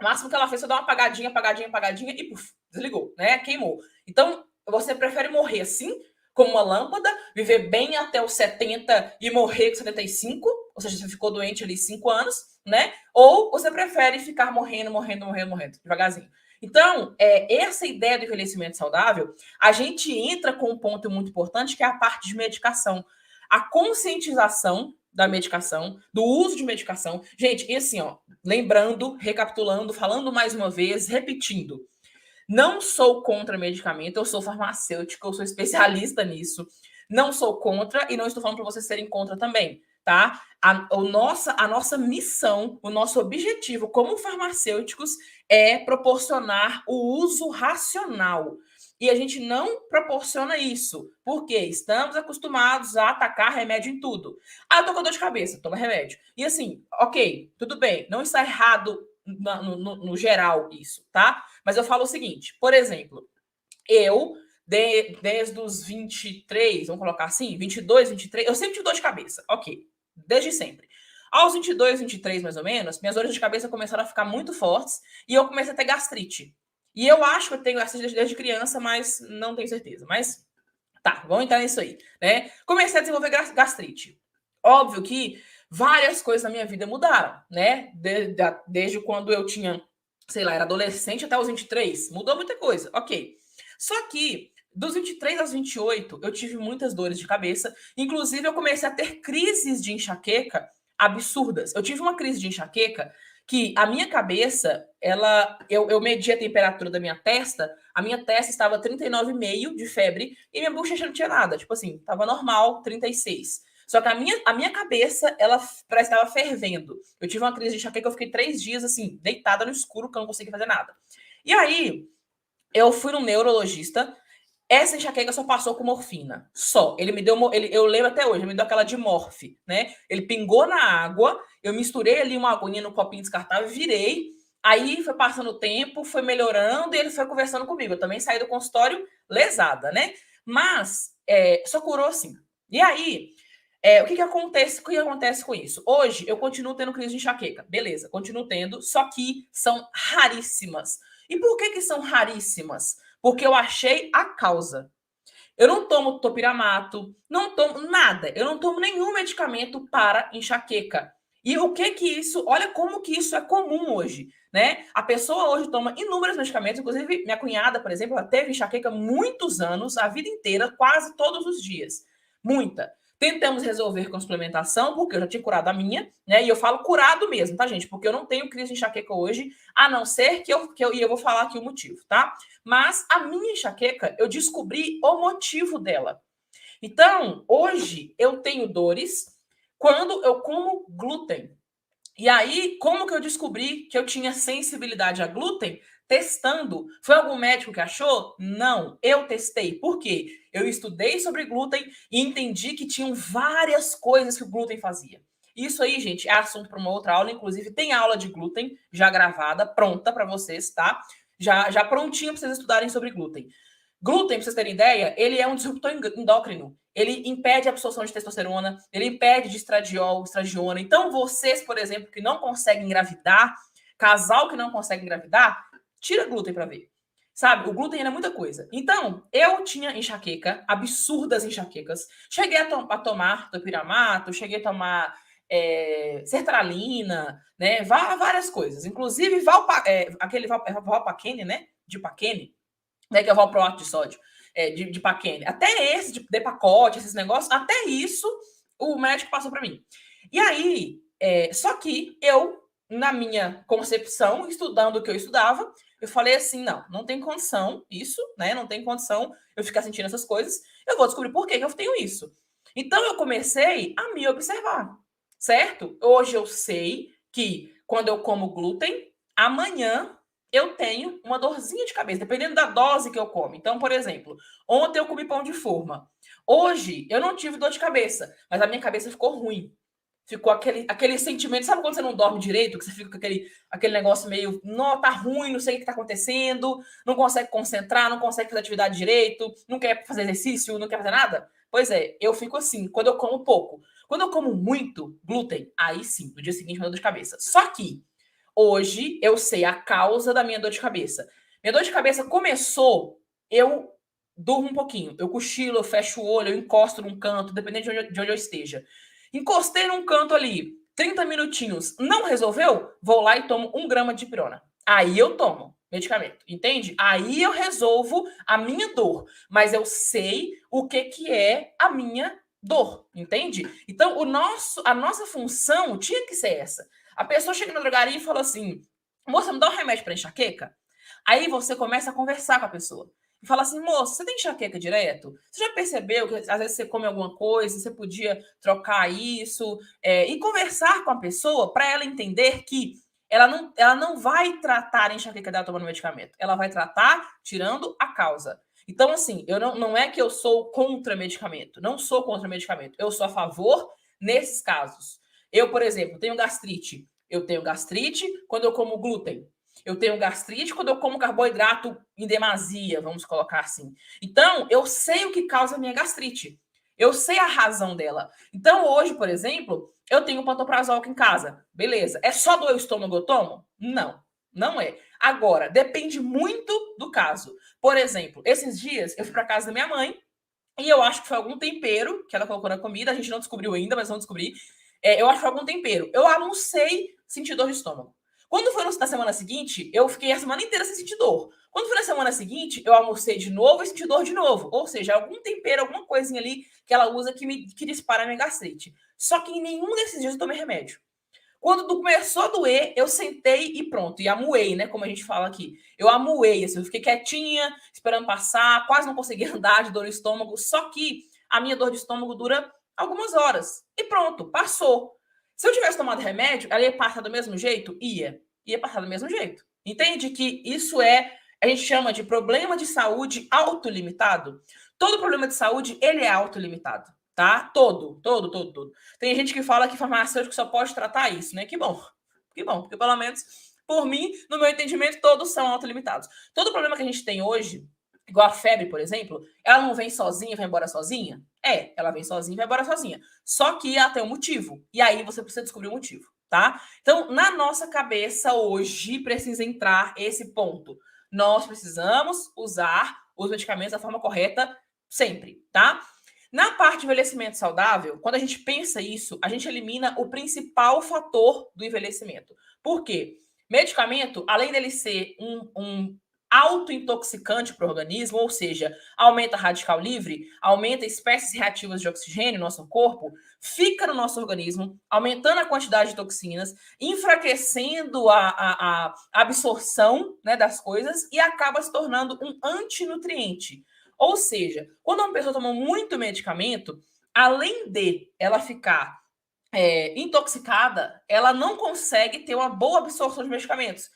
O máximo que ela fez foi dar uma apagadinha e puf, desligou, né? Queimou. Então, você prefere morrer assim, como uma lâmpada, viver bem até os 70 e morrer com 75, ou seja, você ficou doente ali 5 anos, né? Ou você prefere ficar morrendo, devagarzinho. Então, essa ideia do envelhecimento saudável, a gente entra com um ponto muito importante, que é a parte de medicação. A conscientização da medicação, do uso de medicação. Gente, e assim, ó, lembrando, recapitulando, falando mais uma vez, repetindo. Não sou contra medicamento, eu sou farmacêutica, eu sou especialista nisso. Não sou contra e não estou falando para vocês serem contra também, tá? A nossa missão, o nosso objetivo como farmacêuticos é proporcionar o uso racional. E a gente não proporciona isso, porque estamos acostumados a atacar remédio em tudo. Ah, tô com dor de cabeça, toma remédio. E assim, ok, tudo bem, não está errado no geral isso, tá? Mas eu falo o seguinte, por exemplo, desde os 23, vamos colocar assim, 22, 23, eu sempre tive dor de cabeça, ok, desde sempre. Aos 22, 23 mais ou menos, minhas dores de cabeça começaram a ficar muito fortes e eu comecei a ter gastrite. E eu acho que eu tenho gastrite desde criança, mas não tenho certeza. Mas tá, vamos entrar nisso aí, né? Comecei a desenvolver gastrite. Óbvio que várias coisas na minha vida mudaram, né? Desde quando eu tinha, sei lá, era adolescente até os 23. Mudou muita coisa, ok. Só que dos 23 aos 28, eu tive muitas dores de cabeça. Inclusive, eu comecei a ter crises de enxaqueca absurdas. Eu tive uma crise de enxaqueca que a minha cabeça, eu medi a temperatura da minha testa, a minha testa estava 39,5 de febre e minha bochecha não tinha nada. Tipo assim, estava normal, 36. Só que a minha cabeça, ela parece que estava fervendo. Eu tive uma crise de enxaqueca, eu fiquei 3 dias, assim, deitada no escuro, que eu não conseguia fazer nada. E aí, eu fui no neurologista. Essa enxaqueca só passou com morfina. Só. Ele me deu. Eu lembro até hoje, ele me deu aquela de morfe, né? Ele pingou na água, eu misturei ali uma aguinha no copinho descartável, virei. Aí foi passando o tempo, foi melhorando e ele foi conversando comigo. Eu também saí do consultório lesada, né? Mas só curou assim. E aí, o que acontece? O que acontece com isso? Hoje eu continuo tendo crise de enxaqueca. Beleza, continuo tendo, só que são raríssimas. E por que são raríssimas? Porque eu achei a causa. Eu não tomo topiramato, não tomo nada. Eu não tomo nenhum medicamento para enxaqueca. E o que isso, olha como que isso é comum hoje, né? A pessoa hoje toma inúmeros medicamentos, inclusive minha cunhada, por exemplo, ela teve enxaqueca muitos anos, a vida inteira, quase todos os dias. Muita. Tentamos resolver com suplementação, porque eu já tinha curado a minha, né? E eu falo curado mesmo, tá, gente? Porque eu não tenho crise de enxaqueca hoje, a não ser e eu vou falar aqui o motivo, tá? Mas a minha enxaqueca, eu descobri o motivo dela. Então, hoje eu tenho dores quando eu como glúten. E aí, como que eu descobri que eu tinha sensibilidade a glúten? Testando. Foi algum médico que achou? Não, eu testei. Por quê? Eu estudei sobre glúten e entendi que tinham várias coisas que o glúten fazia. Isso aí, gente, é assunto para uma outra aula. Inclusive, tem aula de glúten já gravada, pronta para vocês, tá? Já prontinha para vocês estudarem sobre glúten. Glúten, para vocês terem ideia, ele é um disruptor endócrino. Ele impede a absorção de testosterona, ele impede de estradiol, estradiona. Então, vocês, por exemplo, que não conseguem engravidar, casal que não consegue engravidar, tira glúten para ver. Sabe? O glúten é muita coisa. Então, eu tinha enxaqueca, absurdas enxaquecas. Cheguei a tomar topiramato, cheguei a tomar sertralina, né? Várias coisas. Inclusive, aquele Valpaquene, né? De Paquene, né, que é o valproato de sódio. de Paquene. Até esse de pacote, esses negócios, até isso o médico passou para mim. E aí, só que eu, na minha concepção, estudando o que eu estudava, eu falei assim, não tem condição isso, né? Não tem condição eu ficar sentindo essas coisas. Eu vou descobrir por que eu tenho isso. Então, eu comecei a me observar, certo? Hoje eu sei que quando eu como glúten, amanhã eu tenho uma dorzinha de cabeça, dependendo da dose que eu como. Então, por exemplo, ontem eu comi pão de forma. Hoje eu não tive dor de cabeça, mas a minha cabeça ficou ruim. Ficou aquele sentimento, sabe quando você não dorme direito, que você fica com aquele negócio meio, não, tá ruim, não sei o que tá acontecendo, não consegue concentrar, não consegue fazer atividade direito, não quer fazer exercício, não quer fazer nada? Pois é, eu fico assim, quando eu como pouco. Quando eu como muito glúten, aí sim, no dia seguinte me dá dor de cabeça. Só que hoje eu sei a causa da minha dor de cabeça. Minha dor de cabeça começou, eu durmo um pouquinho, eu cochilo, eu fecho o olho, eu encosto num canto, dependendo de onde eu esteja. Encostei num canto ali, 30 minutinhos, não resolveu? Vou lá e tomo 1 grama de pirona. Aí eu tomo medicamento, entende? Aí eu resolvo a minha dor, mas eu sei o que é a minha dor, entende? Então, a nossa função tinha que ser essa. A pessoa chega na drogaria e fala assim: moça, me dá um remédio para enxaqueca? Aí você começa a conversar com a pessoa. E fala assim, moça, você tem enxaqueca direto? Você já percebeu que às vezes você come alguma coisa, você podia trocar isso? E conversar com a pessoa para ela entender que ela não vai tratar a enxaqueca dela tomando medicamento. Ela vai tratar tirando a causa. Então, assim, não é que eu sou contra medicamento. Não sou contra medicamento. Eu sou a favor nesses casos. Eu, por exemplo, tenho gastrite. Eu tenho gastrite quando eu como glúten. Eu tenho gastrite quando eu como carboidrato em demasia, vamos colocar assim. Então, eu sei o que causa a minha gastrite. Eu sei a razão dela. Então, hoje, por exemplo, eu tenho pantoprazol aqui em casa. Beleza. É só do estômago eu tomo? Não, não é. Agora, depende muito do caso. Por exemplo, esses dias eu fui para casa da minha mãe e eu acho que foi algum tempero que ela colocou na comida. A gente não descobriu ainda, mas vamos descobrir. Eu acho que foi algum tempero. Eu almocei, senti dor de estômago. Quando foi na semana seguinte, eu fiquei a semana inteira sem sentir dor. Quando foi na semana seguinte, eu almocei de novo e senti dor de novo. Ou seja, algum tempero, alguma coisinha ali que ela usa que dispara a minha gastrite. Só que em nenhum desses dias eu tomei remédio. Quando começou a doer, eu sentei e pronto. E amuei, né? Como a gente fala aqui. Eu amuei, assim, eu fiquei quietinha, esperando passar, quase não consegui andar de dor no estômago. Só que a minha dor de estômago dura algumas horas. E pronto, passou. Se eu tivesse tomado remédio, ela ia passar do mesmo jeito? Ia passar do mesmo jeito. Entende que isso a gente chama de problema de saúde autolimitado? Todo problema de saúde, ele é autolimitado, tá? Todo. Tem gente que fala que farmacêutico só pode tratar isso, né? Que bom, porque pelo menos, por mim, no meu entendimento, todos são autolimitados. Todo problema que a gente tem hoje, igual a febre, por exemplo, ela não vem sozinha e vai embora sozinha? Ela vem sozinha e vai embora sozinha. Só que ela tem um motivo. E aí você precisa descobrir o motivo, tá? Então, na nossa cabeça hoje, precisa entrar esse ponto. Nós precisamos usar os medicamentos da forma correta sempre, tá? Na parte de envelhecimento saudável, quando a gente pensa isso, a gente elimina o principal fator do envelhecimento. Por quê? Medicamento, além dele ser um autointoxicante para o organismo, ou seja, aumenta radical livre, aumenta espécies reativas de oxigênio no nosso corpo, fica no nosso organismo, aumentando a quantidade de toxinas, enfraquecendo a absorção, né, das coisas e acaba se tornando um antinutriente. Ou seja, quando uma pessoa toma muito medicamento, além de ela ficar intoxicada, ela não consegue ter uma boa absorção de medicamentos,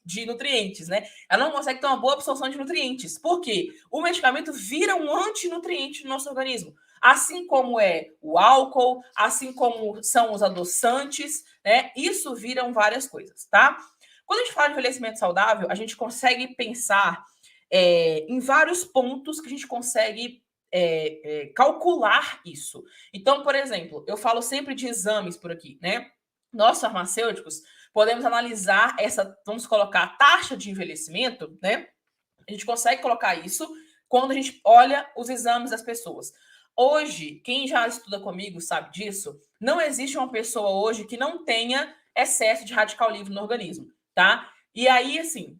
de nutrientes, né? Ela não consegue ter uma boa absorção de nutrientes. Por quê? O medicamento vira um antinutriente no nosso organismo. Assim como é o álcool, assim como são os adoçantes, né? Isso viram várias coisas, tá? Quando a gente fala de envelhecimento saudável, a gente consegue pensar em vários pontos que a gente consegue calcular isso. Então, por exemplo, eu falo sempre de exames por aqui, né? Nós, farmacêuticos, podemos analisar vamos colocar, a taxa de envelhecimento, né? A gente consegue colocar isso quando a gente olha os exames das pessoas. Hoje, quem já estuda comigo sabe disso, não existe uma pessoa hoje que não tenha excesso de radical livre no organismo, tá? E aí, assim,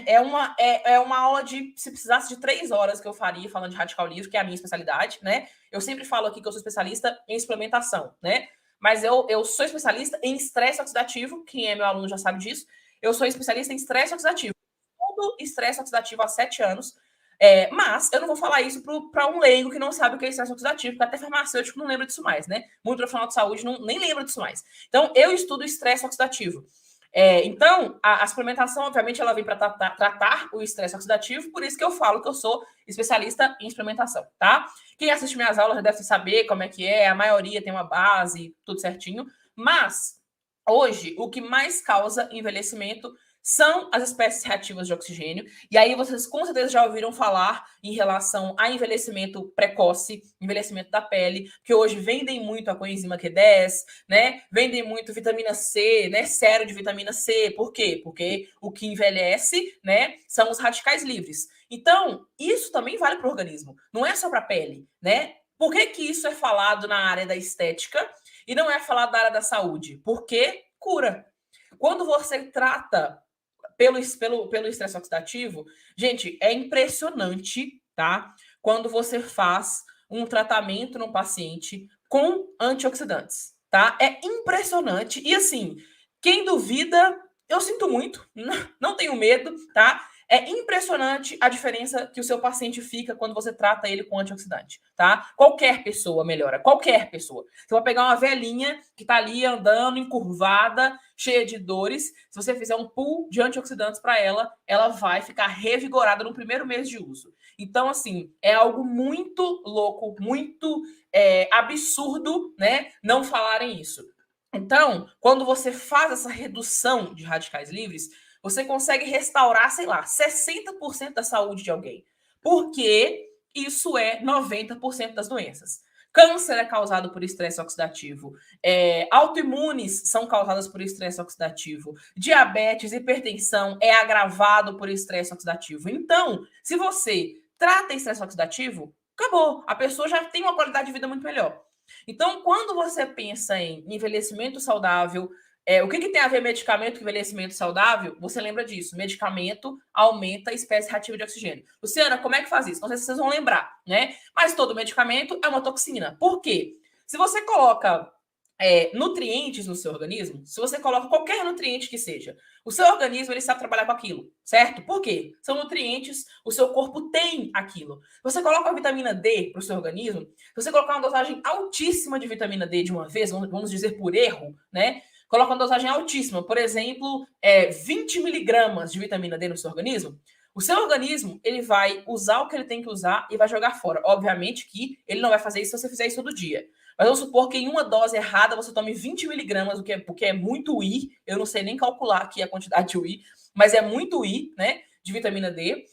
é uma aula de, se precisasse de 3 horas que eu faria falando de radical livre, que é a minha especialidade, né? Eu sempre falo aqui que eu sou especialista em suplementação, né? Mas eu sou especialista em estresse oxidativo, quem é meu aluno já sabe disso. Eu sou especialista em estresse oxidativo. Todo estresse oxidativo há 7 anos. Mas eu não vou falar isso para um leigo que não sabe o que é estresse oxidativo, porque até farmacêutico não lembra disso mais, né? Muito profissional de saúde nem lembra disso mais. Então, eu estudo estresse oxidativo. Então, a suplementação, obviamente, ela vem para tratar o estresse oxidativo, por isso que eu falo que eu sou especialista em suplementação, tá? Quem assiste minhas aulas já deve saber como é que é, a maioria tem uma base, tudo certinho, mas hoje o que mais causa envelhecimento são as espécies reativas de oxigênio. E aí vocês com certeza já ouviram falar em relação a envelhecimento precoce, envelhecimento da pele, que hoje vendem muito a coenzima Q10, né? Vendem muito vitamina C, né? Sérum de vitamina C. Por quê? Porque o que envelhece, né, são os radicais livres. Então, isso também vale para o organismo, não é só para a pele, né? Por que que isso é falado na área da estética e não é falado na área da saúde? Porque cura. Quando você trata pelo estresse oxidativo, gente, é impressionante, tá? Quando você faz um tratamento no paciente com antioxidantes, tá? É impressionante. E assim, quem duvida, eu sinto muito, não tenho medo, tá? É impressionante a diferença que o seu paciente fica quando você trata ele com antioxidante, tá? Qualquer pessoa melhora, qualquer pessoa. Você vai pegar uma velhinha que tá ali andando, encurvada, cheia de dores. Se você fizer um pool de antioxidantes para ela, ela vai ficar revigorada no primeiro mês de uso. Então, assim, é algo muito louco, muito absurdo, né? Não falarem isso. Então, quando você faz essa redução de radicais livres, você consegue restaurar, sei lá, 60% da saúde de alguém. Porque isso é 90% das doenças. Câncer é causado por estresse oxidativo. Autoimunes são causadas por estresse oxidativo. Diabetes, hipertensão é agravado por estresse oxidativo. Então, se você trata estresse oxidativo, acabou. A pessoa já tem uma qualidade de vida muito melhor. Então, quando você pensa em envelhecimento saudável, o que tem a ver medicamento com envelhecimento saudável? Você lembra disso. Medicamento aumenta a espécie reativa de oxigênio. Luciana, como é que faz isso? Não sei se vocês vão lembrar, né? Mas todo medicamento é uma toxina. Por quê? Se você coloca nutrientes no seu organismo, se você coloca qualquer nutriente que seja, o seu organismo ele sabe trabalhar com aquilo, certo? Por quê? São nutrientes, o seu corpo tem aquilo. Você coloca a vitamina D para o seu organismo, se você colocar uma dosagem altíssima de vitamina D de uma vez, vamos dizer por erro, né? Coloca uma dosagem altíssima, por exemplo, 20 miligramas de vitamina D no seu organismo, o seu organismo ele vai usar o que ele tem que usar e vai jogar fora. Obviamente que ele não vai fazer isso se você fizer isso todo dia. Mas vamos supor que em uma dose errada você tome 20 miligramas, o que é muito I. Eu não sei nem calcular aqui a quantidade de I, mas é muito I, né? De vitamina D.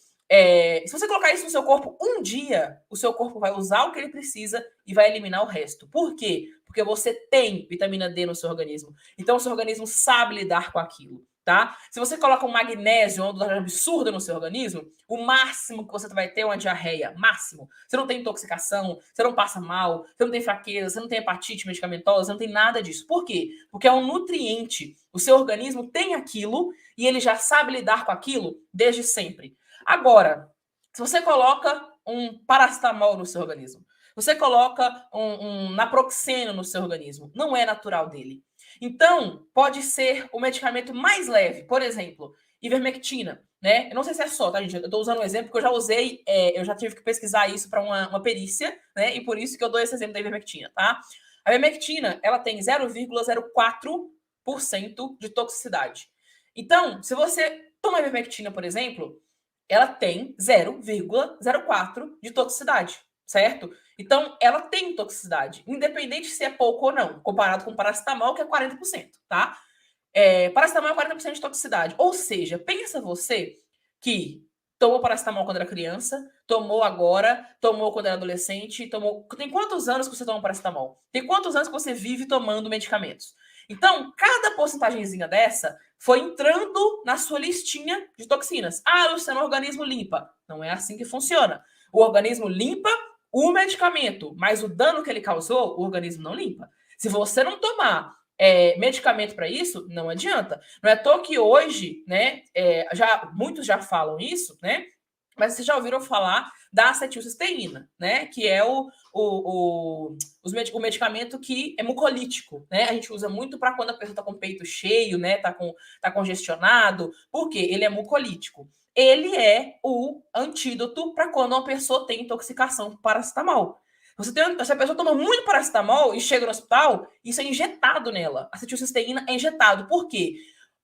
Se você colocar isso no seu corpo um dia, o seu corpo vai usar o que ele precisa e vai eliminar o resto. Por quê? Porque você tem vitamina D no seu organismo. Então, o seu organismo sabe lidar com aquilo. Tá? Se você coloca um magnésio, uma dosagem absurda no seu organismo, o máximo que você vai ter é uma diarreia. Máximo. Você não tem intoxicação, você não passa mal, você não tem fraqueza, você não tem hepatite medicamentosa, você não tem nada disso. Por quê? Porque é um nutriente. O seu organismo tem aquilo e ele já sabe lidar com aquilo desde sempre. Agora, se você coloca um paracetamol no seu organismo, você coloca um naproxeno no seu organismo, não é natural dele. Então, pode ser o medicamento mais leve, por exemplo, ivermectina, né? Eu não sei se é só, tá, gente? Eu estou usando um exemplo que eu já usei, eu já tive que pesquisar isso para uma perícia, né? E por isso que eu dou esse exemplo da ivermectina, tá? A ivermectina, ela tem 0,04% de toxicidade. Então, se você toma a ivermectina, por exemplo, ela tem 0,04 de toxicidade, certo? Então, ela tem toxicidade, independente se é pouco ou não, comparado com o paracetamol, que é 40%, tá? Paracetamol é 40% de toxicidade. Ou seja, pensa você que tomou paracetamol quando era criança, tomou agora, tomou quando era adolescente, tomou... Tem quantos anos que você toma paracetamol? Tem quantos anos que você vive tomando medicamentos? Então, cada porcentagemzinha dessa foi entrando na sua listinha de toxinas. Ah, Luciano, o organismo limpa. Não é assim que funciona. O organismo limpa o medicamento, mas o dano que ele causou, o organismo não limpa. Se você não tomar medicamento para isso, não adianta. Não é à toa que hoje, né, muitos já falam isso, né? Mas vocês já ouviram falar da acetilcisteína, né? Que é o medicamento que é mucolítico, né? A gente usa muito para quando a pessoa está com o peito cheio, né? Tá congestionado, porque ele é mucolítico. Ele é o antídoto para quando uma pessoa tem intoxicação por paracetamol. Se a pessoa toma muito paracetamol e chega no hospital, isso é injetado nela. A acetilcisteína é injetado. Por quê?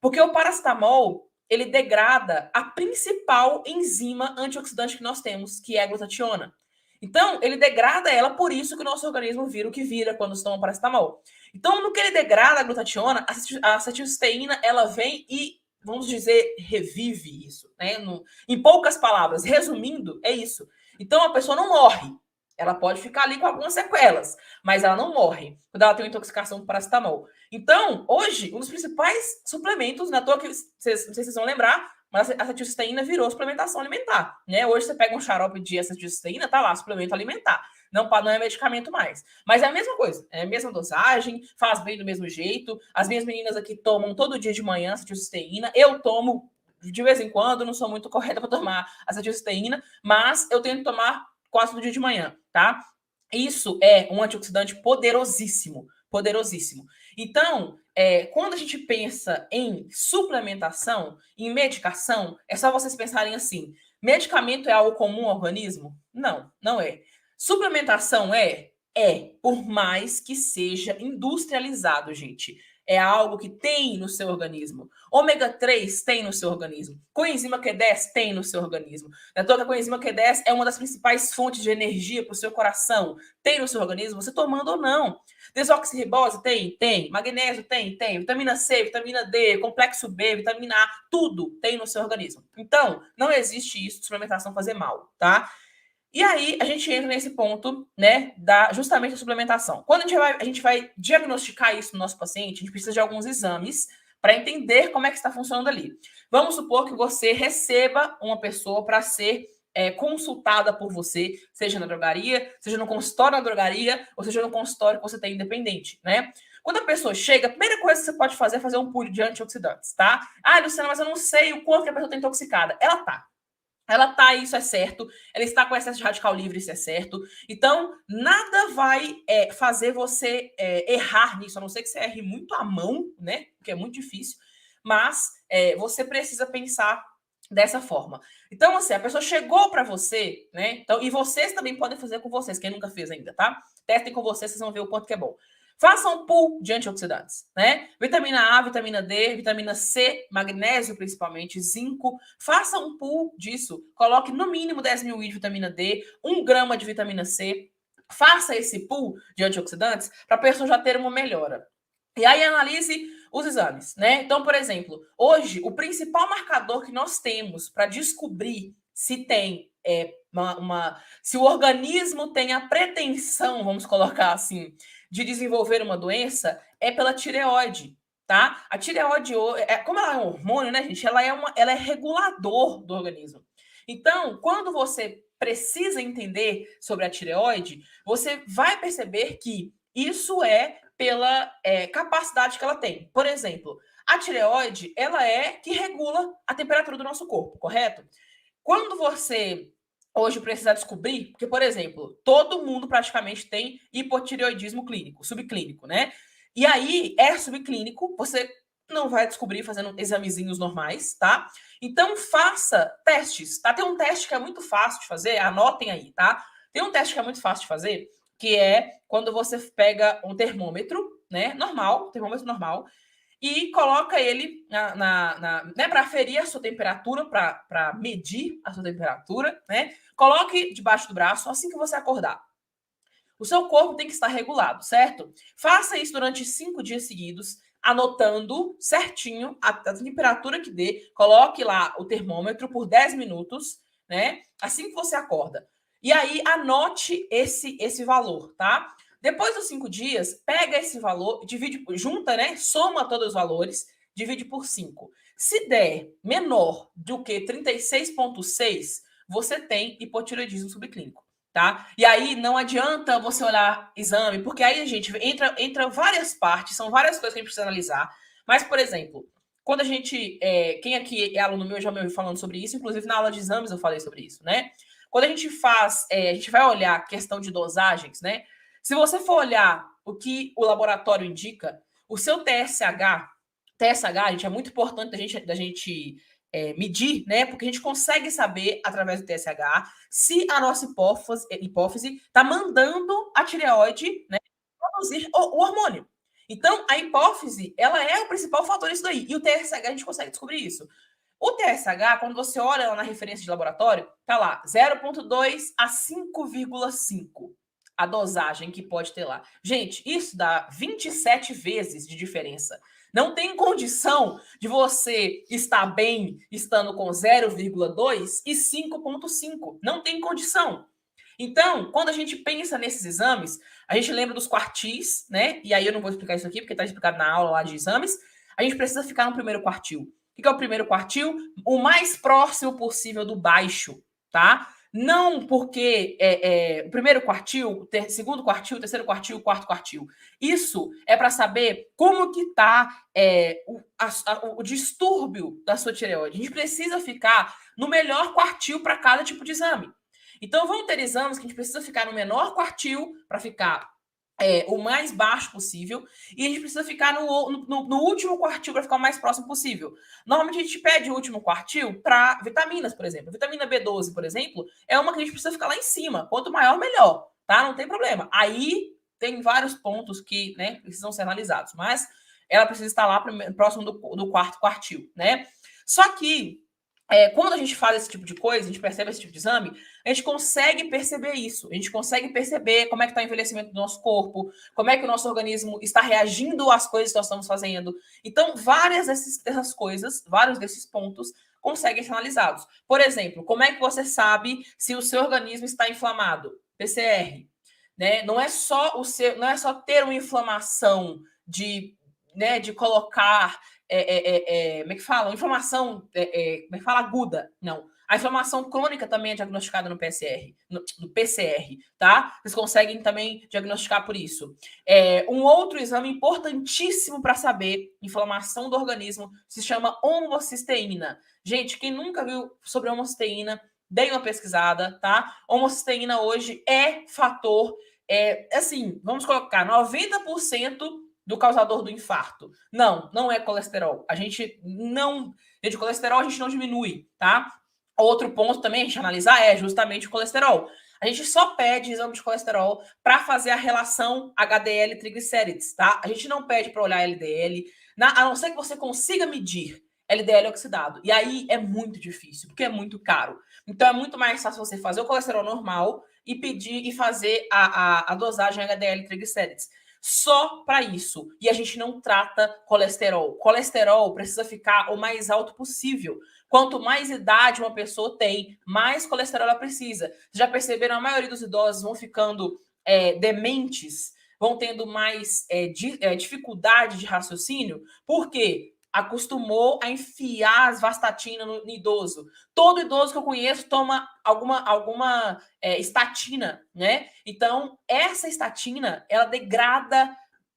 Porque o paracetamol ele degrada a principal enzima antioxidante que nós temos, que é a glutationa. Então, ele degrada ela, por isso que o nosso organismo vira o que vira quando se toma paracetamol. Então, no que ele degrada a glutationa, a acetilcisteína, ela vem e, vamos dizer, revive isso. Né? Em poucas palavras, resumindo, é isso. Então, a pessoa não morre. Ela pode ficar ali com algumas sequelas, mas ela não morre quando ela tem uma intoxicação por paracetamol. Então, hoje, um dos principais suplementos, na toa que vocês, não sei se vocês vão lembrar, mas a acetilcisteína virou suplementação alimentar. Né? Hoje você pega um xarope de acetilcisteína, tá lá, suplemento alimentar. Não é medicamento mais. Mas é a mesma coisa, é a mesma dosagem, faz bem do mesmo jeito. As minhas meninas aqui tomam todo dia de manhã acetilcisteína. Eu tomo de vez em quando, não sou muito correta para tomar acetilcisteína, mas eu tento tomar quase todo dia de manhã, tá? Isso é um antioxidante poderosíssimo, poderosíssimo. Então, quando a gente pensa em suplementação, em medicação, é só vocês pensarem assim: medicamento é algo comum ao organismo? Não, não é. Suplementação é? É, por mais que seja industrializado, gente. É algo que tem no seu organismo. Ômega 3 tem no seu organismo. Coenzima Q10 tem no seu organismo. A coenzima Q10 é uma das principais fontes de energia para o seu coração. Tem no seu organismo, você tomando ou não. Desoxirribose tem? Tem. Magnésio tem? Tem. Vitamina C, vitamina D, complexo B, vitamina A, tudo tem no seu organismo. Então, não existe isso de suplementação fazer mal, tá? E aí, a gente entra nesse ponto, né, justamente da suplementação. Quando a gente vai diagnosticar isso no nosso paciente, a gente precisa de alguns exames para entender como é que está funcionando ali. Vamos supor que você receba uma pessoa para ser consultada por você, seja na drogaria, seja no consultório da drogaria, ou seja no consultório que você tem independente, né? Quando a pessoa chega, a primeira coisa que você pode fazer é fazer um pool de antioxidantes, tá? Ah, Luciana, mas eu não sei o quanto que a pessoa está intoxicada. Ela tá, isso é certo. Ela está com excesso de radical livre, isso é certo. Então, nada vai fazer você errar nisso, a não ser que você erre muito à mão, né? Que é muito difícil. Mas você precisa pensar dessa forma. Então, assim, a pessoa chegou para você, né? Então, e vocês também podem fazer com vocês, quem nunca fez ainda, tá? Testem com vocês, vocês vão ver o quanto que é bom. Faça um pool de antioxidantes, né? Vitamina A, vitamina D, vitamina C, magnésio principalmente, zinco. Faça um pool disso. Coloque no mínimo 10 mil de vitamina D, 1 grama de vitamina C. Faça esse pool de antioxidantes para a pessoa já ter uma melhora. E aí analise os exames, né? Então, por exemplo, hoje o principal marcador que nós temos para descobrir se tem se o organismo tem a pretensão, vamos colocar assim, de desenvolver uma doença é pela tireoide, tá? A tireoide, como ela é um hormônio, né, gente? Ela é regulador do organismo. Então, quando você precisa entender sobre a tireoide, você vai perceber que isso é pela capacidade que ela tem. Por exemplo, a tireoide, ela é que regula a temperatura do nosso corpo, correto? Quando você hoje precisa descobrir, porque, por exemplo, todo mundo praticamente tem hipotireoidismo clínico, subclínico, né? E aí, subclínico, você não vai descobrir fazendo examezinhos normais, tá? Então, faça testes, tá? Tem um teste que é muito fácil de fazer, anotem aí, tá? Tem um teste que é muito fácil de fazer, que é quando você pega um termômetro, né? Normal, termômetro normal, e coloca ele né, para aferir a sua temperatura, para medir a sua temperatura, né? Coloque debaixo do braço assim que você acordar. O seu corpo tem que estar regulado, certo? Faça isso durante 5 dias seguidos, anotando certinho a temperatura que dê. Coloque lá o termômetro por 10 minutos, né? Assim que você acorda. E aí, anote esse valor, tá? Depois dos 5 dias, pega esse valor, junta, né? Soma todos os valores, divide por 5. Se der menor do que 36,6, você tem hipotireoidismo subclínico. tá? E aí não adianta você olhar exame, porque aí, gente, entra várias partes, são várias coisas que a gente precisa analisar. Mas, por exemplo, quando a gente. Quem aqui é aluno meu já me ouviu falando sobre isso, inclusive na aula de exames eu falei sobre isso, né? Quando a gente faz, a gente vai olhar a questão de dosagens, né? Se você for olhar o que o laboratório indica, o seu TSH, gente, é muito importante da gente medir, né? Porque a gente consegue saber, através do TSH, se a nossa hipófise está mandando a tireoide, né, produzir o hormônio. Então, a hipófise, ela é o principal fator disso daí. E o TSH, a gente consegue descobrir isso. O TSH, quando você olha lá na referência de laboratório, tá lá 0,2 a 5,5 a dosagem que pode ter lá. Gente, isso dá 27 vezes de diferença. Não tem condição de você estar bem estando com 0,2 e 5,5. Não tem condição. Então, quando a gente pensa nesses exames, a gente lembra dos quartis, né? E aí eu não vou explicar isso aqui, porque está explicado na aula lá de exames. A gente precisa ficar no primeiro quartil. O que é o primeiro quartil? O mais próximo possível do baixo, tá? Não porque o primeiro quartil, segundo quartil, terceiro quartil, quarto quartil. Isso é para saber como que está o distúrbio da sua tireoide. A gente precisa ficar no melhor quartil para cada tipo de exame. Então, vão ter exames que a gente precisa ficar no menor quartil para ficar o mais baixo possível, e a gente precisa ficar no último quartil para ficar o mais próximo possível. Normalmente a gente pede o último quartil para vitaminas, por exemplo. Vitamina B12, por exemplo, é uma que a gente precisa ficar lá em cima. Quanto maior, melhor, tá? Não tem problema. Aí tem vários pontos que, né, precisam ser analisados, mas ela precisa estar lá próximo do quarto quartil, né? Só que quando a gente faz esse tipo de coisa, a gente percebe esse tipo de exame, a gente consegue perceber isso. A gente consegue perceber como é que está o envelhecimento do nosso corpo, como é que o nosso organismo está reagindo às coisas que nós estamos fazendo. Então, várias dessas coisas, vários desses pontos, conseguem ser analisados. Por exemplo, como é que você sabe se o seu organismo está inflamado? PCR. Né? Não é só ter uma inflamação de colocar como é que fala? Inflamação, como é que fala? Aguda. Não. A inflamação crônica também é diagnosticada no PCR, no PCR, tá? Vocês conseguem também diagnosticar por isso. Um outro exame importantíssimo para saber inflamação do organismo se chama homocisteína. Gente, quem nunca viu sobre homocisteína, dê uma pesquisada, tá? Homocisteína hoje é fator, assim, vamos colocar 90% do causador do infarto. Não é colesterol. Colesterol a gente não diminui, tá? Outro ponto também a gente analisar é justamente o colesterol. A gente só pede exame de colesterol para fazer a relação HDL-triglicérides, tá? A gente não pede para olhar LDL, a não ser que você consiga medir LDL oxidado. E aí é muito difícil, porque é muito caro. Então é muito mais fácil você fazer o colesterol normal e pedir e fazer a dosagem HDL-triglicérides só para isso. E a gente não trata colesterol. Colesterol precisa ficar o mais alto possível. Quanto mais idade uma pessoa tem, mais colesterol ela precisa. Já perceberam? A maioria dos idosos vão ficando dementes, vão tendo mais dificuldade de raciocínio. Por quê? Acostumou a enfiar as vastatina no idoso. Todo idoso que eu conheço toma alguma estatina, né? Então, essa estatina, ela degrada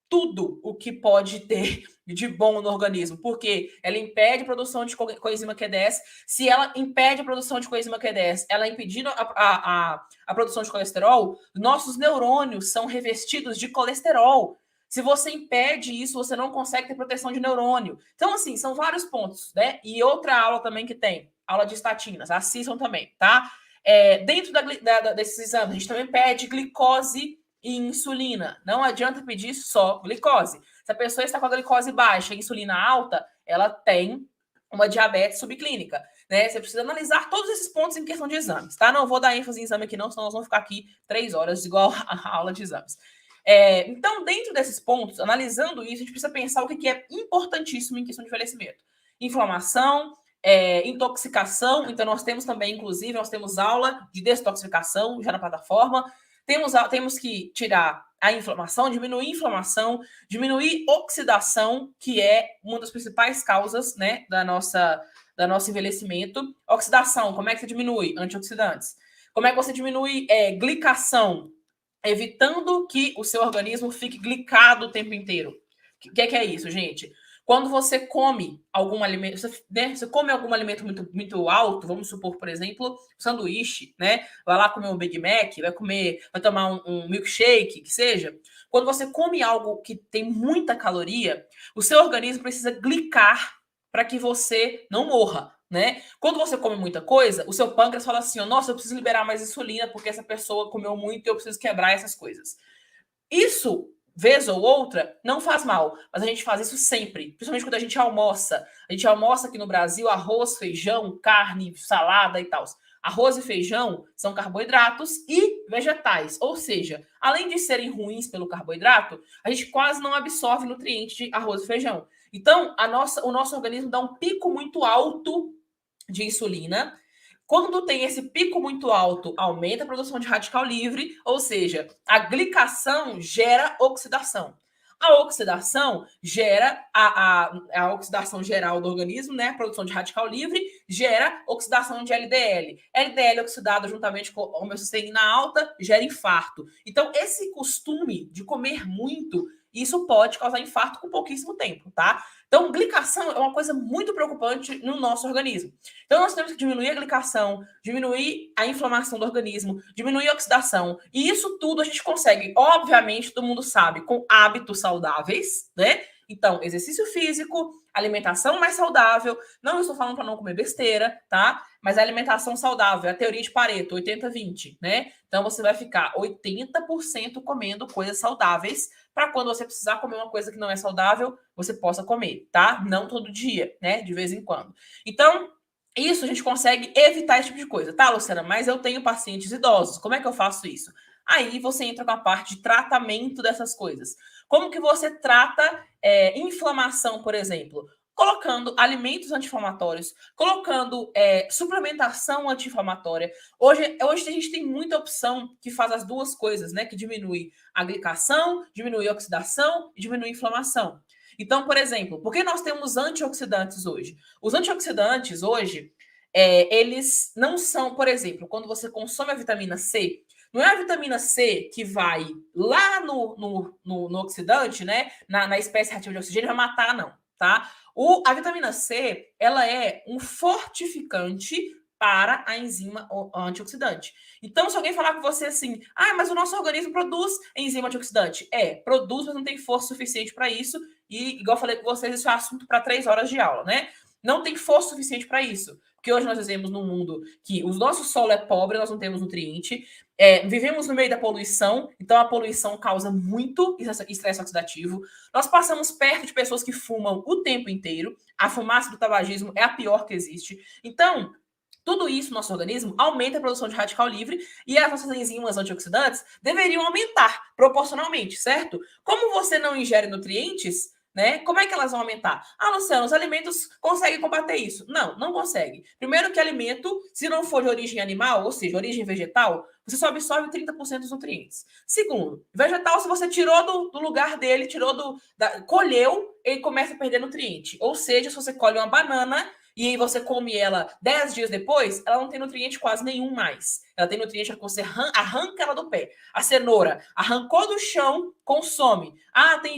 tudo o que pode ter de bom no organismo, porque ela impede a produção de coenzima Q10. Se ela impede a produção de coenzima Q10, ela impedindo a produção de colesterol, nossos neurônios são revestidos de colesterol. Se você impede isso, você não consegue ter proteção de neurônio. Então, assim, são vários pontos, né? E outra aula também que tem, aula de estatinas, assistam também, tá? Dentro desses exames, a gente também pede glicose e insulina. Não adianta pedir só glicose. Se a pessoa está com a glicose baixa e insulina alta, ela tem uma diabetes subclínica, né? Você precisa analisar todos esses pontos em questão de exames, tá? Não vou dar ênfase em exame aqui não, senão nós vamos ficar aqui 3 horas, igual a aula de exames. Então, dentro desses pontos, analisando isso, a gente precisa pensar o que é importantíssimo em questão de envelhecimento. Inflamação, intoxicação. Então, nós temos também, inclusive, nós temos aula de detoxificação já na plataforma. Temos que tirar a inflamação, diminuir oxidação, que é uma das principais causas, né, da nosso envelhecimento. Oxidação, como é que se diminui? Antioxidantes. Como é que você diminui glicação? Evitando que o seu organismo fique glicado o tempo inteiro. O que é isso, gente? Quando você come algum alimento, você come algum alimento muito alto, vamos supor, por exemplo, sanduíche, né? Vai lá comer um Big Mac, vai tomar um milkshake, que seja. Quando você come algo que tem muita caloria, o seu organismo precisa glicar para que você não morra, né? Quando você come muita coisa, o seu pâncreas fala assim: nossa, eu preciso liberar mais insulina porque essa pessoa comeu muito e eu preciso quebrar essas coisas. Isso, vez ou outra, não faz mal, mas a gente faz isso sempre, principalmente quando a gente almoça. A gente almoça aqui no Brasil arroz, feijão, carne, salada e tal. Arroz e feijão são carboidratos e vegetais, ou seja, além de serem ruins pelo carboidrato, a gente quase não absorve nutrientes de arroz e feijão. Então, o nosso organismo dá um pico muito alto de insulina. Quando tem esse pico muito alto, aumenta a produção de radical livre, ou seja, a glicação gera oxidação. A oxidação gera a oxidação geral do organismo, né? A produção de radical livre gera oxidação de LDL. LDL oxidado juntamente com homeostatina alta gera infarto. Então, esse costume de comer muito, isso pode causar infarto com pouquíssimo tempo, tá? Então, glicação é uma coisa muito preocupante no nosso organismo. Então, nós temos que diminuir a glicação, diminuir a inflamação do organismo, diminuir a oxidação. E isso tudo a gente consegue, obviamente, todo mundo sabe, com hábitos saudáveis, né? Então, exercício físico, alimentação mais saudável. Não estou falando para não comer besteira, tá? Mas a alimentação saudável, a teoria de Pareto, 80-20, né? Então, você vai ficar 80% comendo coisas saudáveis para quando você precisar comer uma coisa que não é saudável, você possa comer, tá? Não todo dia, né? De vez em quando. Então, isso a gente consegue evitar esse tipo de coisa, tá, Luciana? Mas eu tenho pacientes idosos. Como é que eu faço isso? Aí você entra com a parte de tratamento dessas coisas. Como que você trata inflamação, por exemplo? Colocando alimentos anti-inflamatórios, colocando suplementação anti-inflamatória. Hoje a gente tem muita opção que faz as duas coisas, né? Que diminui a glicação, diminui a oxidação e diminui a inflamação. Então, por exemplo, por que nós temos antioxidantes hoje? Os antioxidantes hoje, eles não são, por exemplo, quando você consome a vitamina C, não é a vitamina C que vai lá no oxidante, né? Na espécie reativa de oxigênio, vai matar, não, tá? A vitamina C, ela é um fortificante para a enzima antioxidante. Então, se alguém falar com você assim, mas o nosso organismo produz enzima antioxidante. Produz, mas não tem força suficiente para isso. E, igual eu falei com vocês, isso é assunto para 3 horas de aula, né? Não tem força suficiente para isso. Porque hoje nós vivemos num mundo que o nosso solo é pobre, nós não temos nutriente. Vivemos no meio da poluição, então a poluição causa muito estresse oxidativo. Nós passamos perto de pessoas que fumam o tempo inteiro. A fumaça do tabagismo é a pior que existe. Então, tudo isso no nosso organismo aumenta a produção de radical livre e as nossas enzimas antioxidantes deveriam aumentar proporcionalmente, certo? Como você não ingere nutrientes, né? Como é que elas vão aumentar? Luciano, os alimentos conseguem combater isso? Não, não consegue. Primeiro que alimento, se não for de origem animal, ou seja, origem vegetal, você só absorve 30% dos nutrientes. Segundo, vegetal, se você tirou do lugar dele, colheu, ele começa a perder nutriente. Ou seja, se você colhe uma banana e aí você come ela 10 dias depois, ela não tem nutriente quase nenhum mais. Ela tem nutriente que você arranca ela do pé. A cenoura arrancou do chão, consome.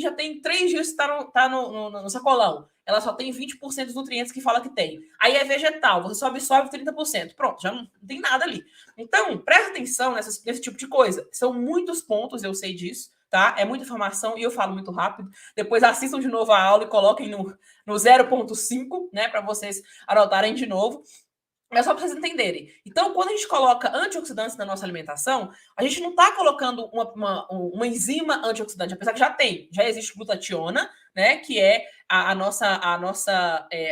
Já tem 3 dias que tá no sacolão. Ela só tem 20% dos nutrientes que fala que tem. Aí é vegetal, você só absorve 30%. Pronto, já não tem nada ali. Então, presta atenção nesse tipo de coisa. São muitos pontos, eu sei disso, tá? É muita informação e eu falo muito rápido. Depois assistam de novo a aula e coloquem no 0.5, né, para vocês anotarem de novo. É só para vocês entenderem. Então, quando a gente coloca antioxidantes na nossa alimentação, a gente não está colocando uma enzima antioxidante, apesar que já existe glutationa, né, que é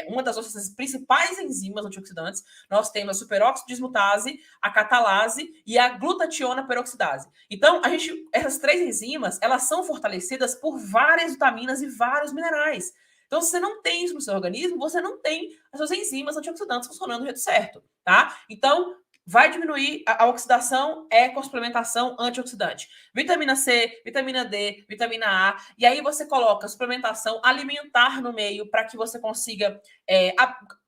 uma das nossas principais enzimas antioxidantes. Nós temos a superóxido dismutase, a catalase e a glutationa peroxidase. Então, essas 3 enzimas, elas são fortalecidas por várias vitaminas e vários minerais. Então, se você não tem isso no seu organismo, você não tem as suas enzimas antioxidantes funcionando do jeito certo, tá? Então, vai diminuir a oxidação com suplementação antioxidante. Vitamina C, vitamina D, vitamina A. E aí você coloca suplementação alimentar no meio para que você consiga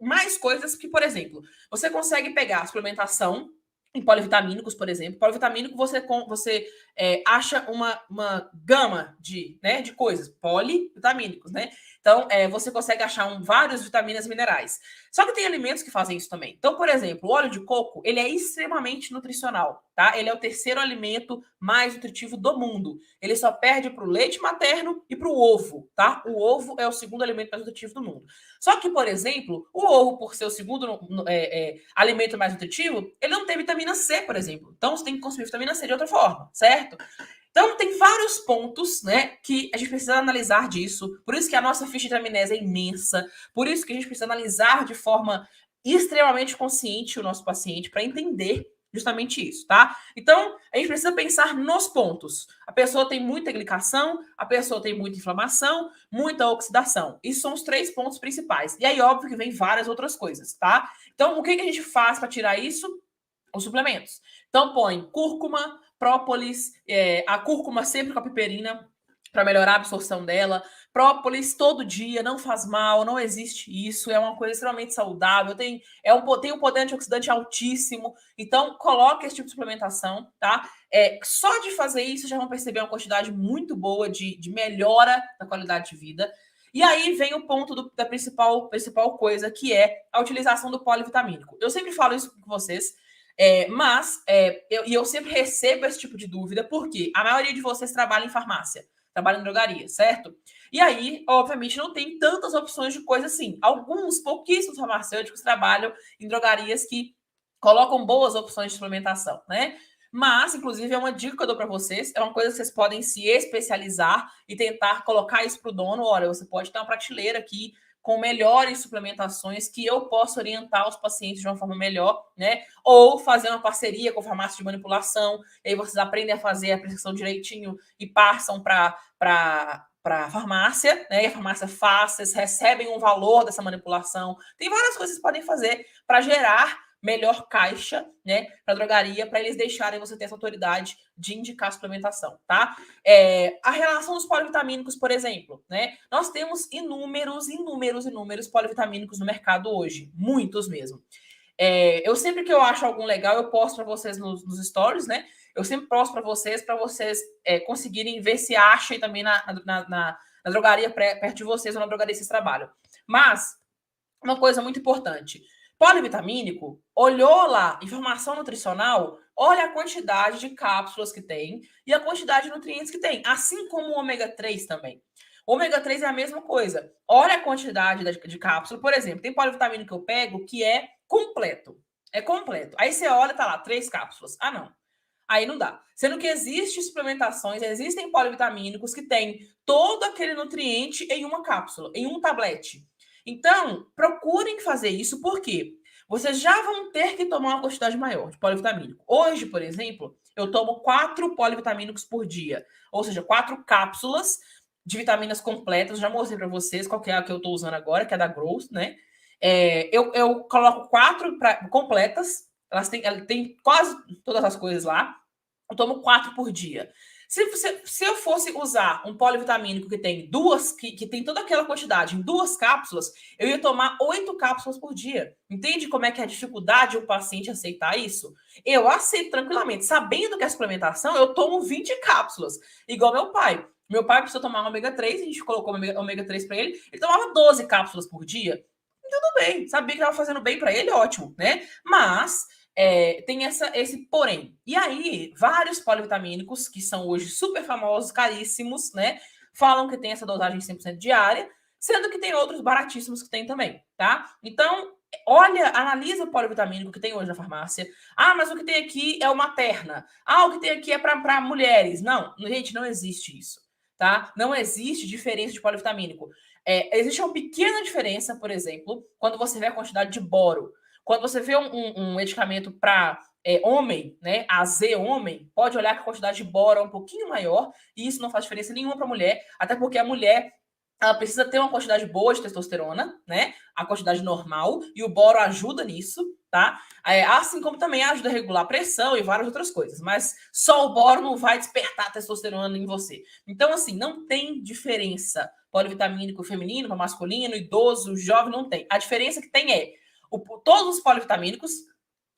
mais coisas que, por exemplo, você consegue pegar a suplementação em polivitamínicos, por exemplo. Polivitamínico, você acha uma gama de coisas, polivitamínicos, né? Então, você consegue achar várias vitaminas minerais. Só que tem alimentos que fazem isso também. Então, por exemplo, o óleo de coco, ele é extremamente nutricional, tá? Ele é o terceiro alimento mais nutritivo do mundo. Ele só perde para o leite materno e para o ovo, tá? O ovo é o segundo alimento mais nutritivo do mundo. Só que, por exemplo, o ovo, por ser o segundo alimento mais nutritivo, ele não tem vitamina C, por exemplo. Então, você tem que consumir vitamina C de outra forma, certo? Então, tem vários pontos, né, que a gente precisa analisar disso. Por isso que a nossa ficha de anamnese é imensa. Por isso que a gente precisa analisar de forma extremamente consciente o nosso paciente para entender justamente isso, tá? Então, a gente precisa pensar nos pontos. A pessoa tem muita glicação, a pessoa tem muita inflamação, muita oxidação. Isso são os 3 pontos principais. E aí, óbvio que vem várias outras coisas, tá? Então, o que a gente faz para tirar isso? Os suplementos. Então, põe cúrcuma, própolis, a cúrcuma sempre com a piperina, para melhorar a absorção dela. Própolis todo dia, não faz mal, não existe isso, é uma coisa extremamente saudável, tem um poder antioxidante altíssimo, então coloque esse tipo de suplementação, tá? Só de fazer isso já vão perceber uma quantidade muito boa de melhora da qualidade de vida. E aí vem o ponto da principal coisa, que é a utilização do polivitamínico. Eu sempre falo isso com vocês, mas eu sempre recebo esse tipo de dúvida, porque a maioria de vocês trabalha em farmácia, trabalha em drogaria, certo? E aí, obviamente, não tem tantas opções de coisa assim. Alguns, pouquíssimos farmacêuticos trabalham em drogarias que colocam boas opções de suplementação, né? Mas, inclusive, é uma dica que eu dou para vocês, é uma coisa que vocês podem se especializar e tentar colocar isso para o dono. Olha, você pode ter uma prateleira aqui com melhores suplementações que eu posso orientar os pacientes de uma forma melhor, né? Ou fazer uma parceria com farmácia de manipulação, e aí vocês aprendem a fazer a prescrição direitinho e passam para a farmácia, né? E a farmácia faz, vocês recebem um valor dessa manipulação. Tem várias coisas que podem fazer para gerar melhor caixa, né, para a drogaria, para eles deixarem você ter essa autoridade de indicar suplementação, tá? A relação dos polivitamínicos, por exemplo, né? Nós temos inúmeros polivitamínicos no mercado hoje, muitos mesmo. Eu sempre que eu acho algum legal, eu posto para vocês nos stories, né? Eu sempre posto para vocês conseguirem ver se acham também na drogaria perto de vocês ou na drogaria que vocês trabalham. Mas, uma coisa muito importante, polivitamínico, olhou lá, informação nutricional, olha a quantidade de cápsulas que tem e a quantidade de nutrientes que tem, assim como o ômega 3 também. O ômega 3 é a mesma coisa. Olha a quantidade de cápsula. Por exemplo, tem polivitamínico que eu pego que é completo. É completo. Aí você olha, tá lá, 3 cápsulas. Ah, não. Aí não dá. Sendo que existem suplementações, existem polivitamínicos que têm todo aquele nutriente em uma cápsula, em um tablete. Então, procurem fazer isso, porque vocês já vão ter que tomar uma quantidade maior de polivitamínico. Hoje, por exemplo, eu tomo 4 polivitamínicos por dia, ou seja, 4 cápsulas de vitaminas completas. Já mostrei para vocês qual que é a que eu estou usando agora, que é da Growth, né? Eu coloco 4 completas, elas têm quase todas as coisas lá. Eu tomo 4 por dia. Se eu fosse usar um polivitamínico que tem que tem toda aquela quantidade em 2 cápsulas, eu ia tomar 8 cápsulas por dia. Entende como é que é a dificuldade de um paciente aceitar isso? Eu aceito tranquilamente. Sabendo que é suplementação, eu tomo 20 cápsulas. Igual meu pai. Meu pai precisou tomar um ômega 3, a gente colocou ômega 3 para ele. Ele tomava 12 cápsulas por dia. Tudo bem, sabia que estava fazendo bem para ele, ótimo, né? Mas tem esse porém. E aí, vários polivitamínicos, que são hoje super famosos, caríssimos, né? Falam que tem essa dosagem 100% diária, sendo que tem outros baratíssimos que tem também, tá? Então, olha, analisa o polivitamínico que tem hoje na farmácia. Ah, mas o que tem aqui é o materna. Ah, o que tem aqui é para mulheres. Não, gente, não existe isso, tá? Não existe diferença de polivitamínico. Existe uma pequena diferença, por exemplo, quando você vê a quantidade de boro. Quando você vê um medicamento para homem, né, AZ homem, pode olhar que a quantidade de boro é um pouquinho maior, e isso não faz diferença nenhuma para a mulher, até porque a mulher ela precisa ter uma quantidade boa de testosterona, né, a quantidade normal, e o boro ajuda nisso, tá? Assim como também ajuda a regular a pressão e várias outras coisas, mas só o boro não vai despertar a testosterona em você. Então, assim, não tem diferença polivitamínico feminino para masculino, idoso, jovem, não tem. A diferença que tem todos os polivitamínicos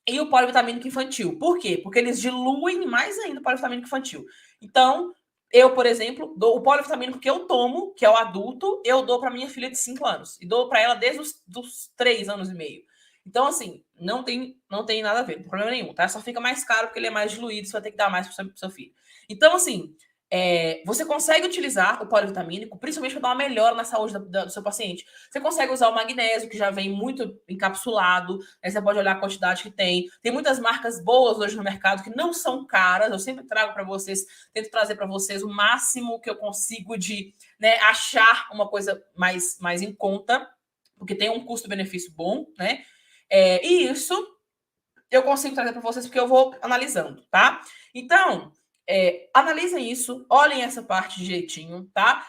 e o polivitamínico infantil. Por quê? Porque eles diluem mais ainda o polivitamínico infantil. Então, eu, por exemplo, dou o polivitamínico que eu tomo, que é o adulto, eu dou para minha filha de 5 anos. E dou para ela desde os 3 anos e meio. Então, assim, não tem nada a ver, não tem problema nenhum, tá? Só fica mais caro porque ele é mais diluído, você vai ter que dar mais pro seu filho. Então, assim, você consegue utilizar o polivitamínico, principalmente para dar uma melhora na saúde do seu paciente. Você consegue usar o magnésio, que já vem muito encapsulado, né? Você pode olhar a quantidade que tem. Tem muitas marcas boas hoje no mercado que não são caras. Eu sempre trago para vocês, tento trazer para vocês o máximo que eu consigo de, né, achar uma coisa mais em conta, porque tem um custo-benefício bom, né? E isso eu consigo trazer para vocês porque eu vou analisando, tá? Então, analisem isso, olhem essa parte direitinho, tá?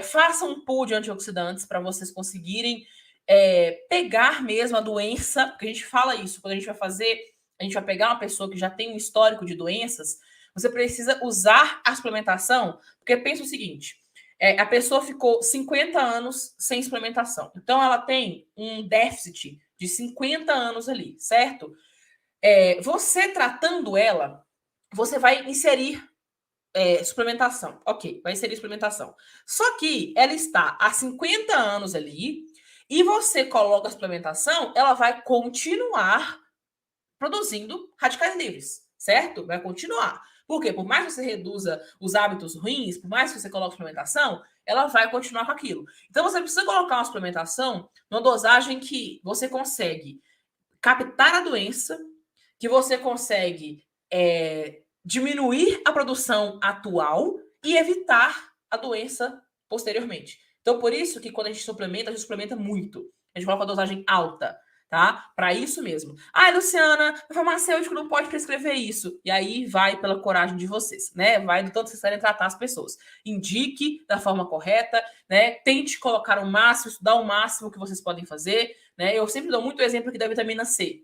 Façam um pool de antioxidantes para vocês conseguirem pegar mesmo a doença, porque a gente fala isso, quando a gente vai pegar uma pessoa que já tem um histórico de doenças, você precisa usar a suplementação, porque pensa o seguinte, a pessoa ficou 50 anos sem suplementação, então ela tem um déficit de 50 anos ali, certo? Você tratando ela, você vai inserir suplementação. Ok, vai inserir suplementação. Só que ela está há 50 anos ali e você coloca a suplementação, ela vai continuar produzindo radicais livres, certo? Vai continuar. Por quê? Por mais que você reduza os hábitos ruins, por mais que você coloque suplementação, ela vai continuar com aquilo. Então você precisa colocar uma suplementação numa dosagem que você consegue captar a doença, que você consegue diminuir a produção atual e evitar a doença posteriormente. Então, por isso que quando a gente suplementa muito. A gente coloca a dosagem alta, tá? Para isso mesmo. Ah, Luciana, o farmacêutico não pode prescrever isso. E aí vai pela coragem de vocês, né? Vai do tanto que vocês querem tratar as pessoas. Indique da forma correta, né? Tente colocar o máximo, estudar o máximo que vocês podem fazer, né? Eu sempre dou muito exemplo aqui da vitamina C.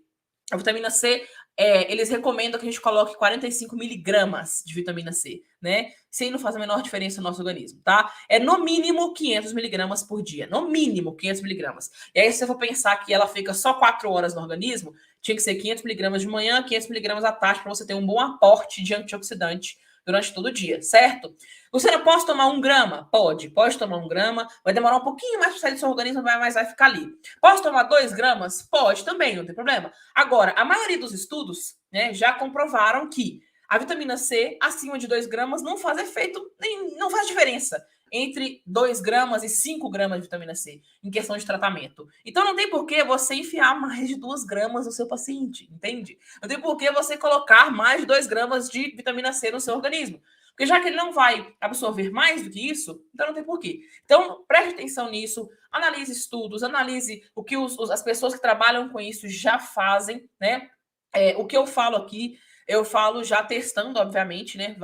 A vitamina C, eles recomendam que a gente coloque 45 miligramas de vitamina C, né? Isso aí não faz a menor diferença no nosso organismo, tá? É no mínimo 500 miligramas por dia. No mínimo 500 miligramas. E aí, se você for pensar que ela fica só 4 horas no organismo, tinha que ser 500 miligramas de manhã, 500 miligramas à tarde, para você ter um bom aporte de antioxidante durante todo o dia, certo? Luciana, posso tomar 1 grama? Pode tomar 1 grama. Vai demorar um pouquinho mais para sair do seu organismo, mas vai ficar ali. Posso tomar 2 gramas? Pode também, não tem problema. Agora, a maioria dos estudos, né, já comprovaram que a vitamina C acima de 2 gramas não faz efeito, não faz diferença entre 2 gramas e 5 gramas de vitamina C em questão de tratamento. Então não tem por que você enfiar mais de 2 gramas no seu paciente, entende? Não tem por que você colocar mais de 2 gramas de vitamina C no seu organismo. Porque já que ele não vai absorver mais do que isso, então não tem porquê. Então, preste atenção nisso, analise estudos, analise o que as pessoas que trabalham com isso já fazem, né? O que eu falo aqui, eu falo já testando, obviamente, né?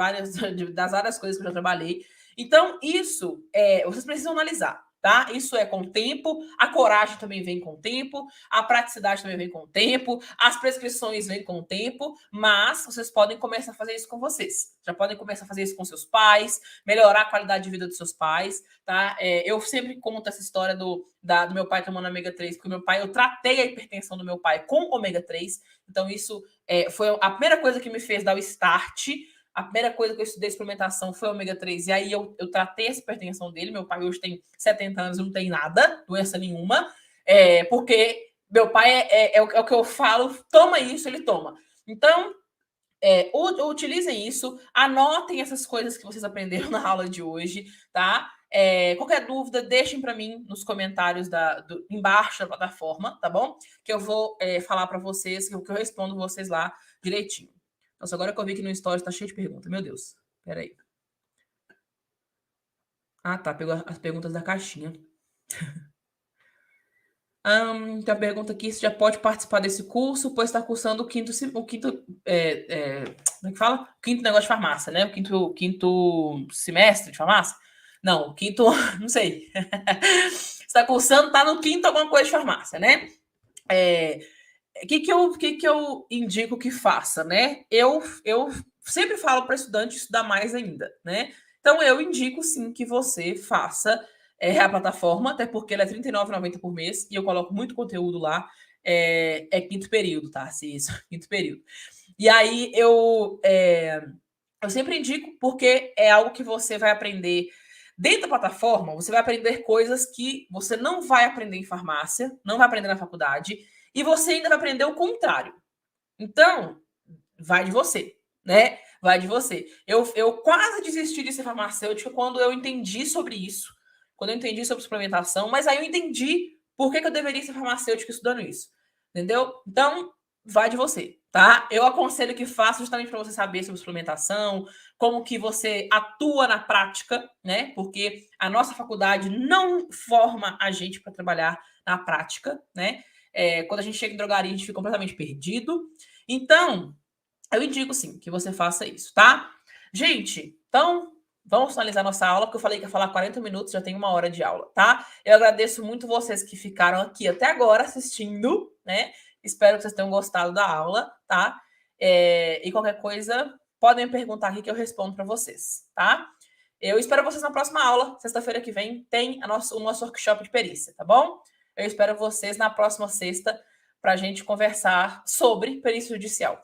Das várias coisas que eu já trabalhei. Então, isso vocês precisam analisar, tá? Isso é com o tempo, a coragem também vem com o tempo, a praticidade também vem com o tempo, as prescrições vêm com o tempo, mas vocês podem começar a fazer isso com vocês. Já podem começar a fazer isso com seus pais, melhorar a qualidade de vida dos seus pais, tá? Eu sempre conto essa história do meu pai tomando ômega 3, porque eu tratei a hipertensão do meu pai com ômega 3, então isso foi a primeira coisa que me fez dar o start. A primeira coisa que eu estudei suplementação foi ômega 3, e aí eu tratei essa hipertensão dele. Meu pai hoje tem 70 anos e não tem nada, doença nenhuma, porque meu pai é o que eu falo, toma isso, ele toma. Então, utilizem isso, anotem essas coisas que vocês aprenderam na aula de hoje, tá? Qualquer dúvida, deixem para mim nos comentários embaixo da plataforma, tá bom? Que eu vou falar para vocês, que eu respondo vocês lá direitinho. Nossa, agora que eu vi que no Stories tá cheio de perguntas. Meu Deus. Peraí. Ah, tá. Pegou as perguntas da caixinha. Tem uma pergunta aqui se já pode participar desse curso, pois está cursando o quinto como é que fala? O quinto negócio de farmácia, né? O quinto semestre de farmácia? Não, o quinto, não sei. Está cursando, tá no quinto alguma coisa de farmácia, né? O que eu indico que faça, né? Eu sempre falo para estudante estudar mais ainda, né? Então, eu indico sim que você faça a plataforma, até porque ela é R$ 39,90 por mês e eu coloco muito conteúdo lá. É quinto período, tá? Se isso, quinto período. E aí eu sempre indico porque é algo que você vai aprender dentro da plataforma. Você vai aprender coisas que você não vai aprender em farmácia, não vai aprender na faculdade, e você ainda vai aprender o contrário. Então, vai de você, né? Vai de você. Eu quase desisti de ser farmacêutica quando eu entendi sobre isso, quando eu entendi sobre suplementação, mas aí eu entendi por que eu deveria ser farmacêutica estudando isso, entendeu? Então, vai de você, tá? Eu aconselho que faça justamente para você saber sobre suplementação, como que você atua na prática, né? Porque a nossa faculdade não forma a gente para trabalhar na prática, né? Quando a gente chega em drogaria, a gente fica completamente perdido. Então, eu indico sim que você faça isso, tá? Gente, então vamos finalizar nossa aula, porque eu falei que ia falar 40 minutos, já tem 1 hora de aula, tá? Eu agradeço muito vocês que ficaram aqui até agora assistindo, né? Espero que vocês tenham gostado da aula, tá? E qualquer coisa, podem me perguntar aqui que eu respondo para vocês, tá? Eu espero vocês na próxima aula. Sexta-feira que vem tem o nosso workshop de perícia, tá bom? Eu espero vocês na próxima sexta para a gente conversar sobre perícia judicial.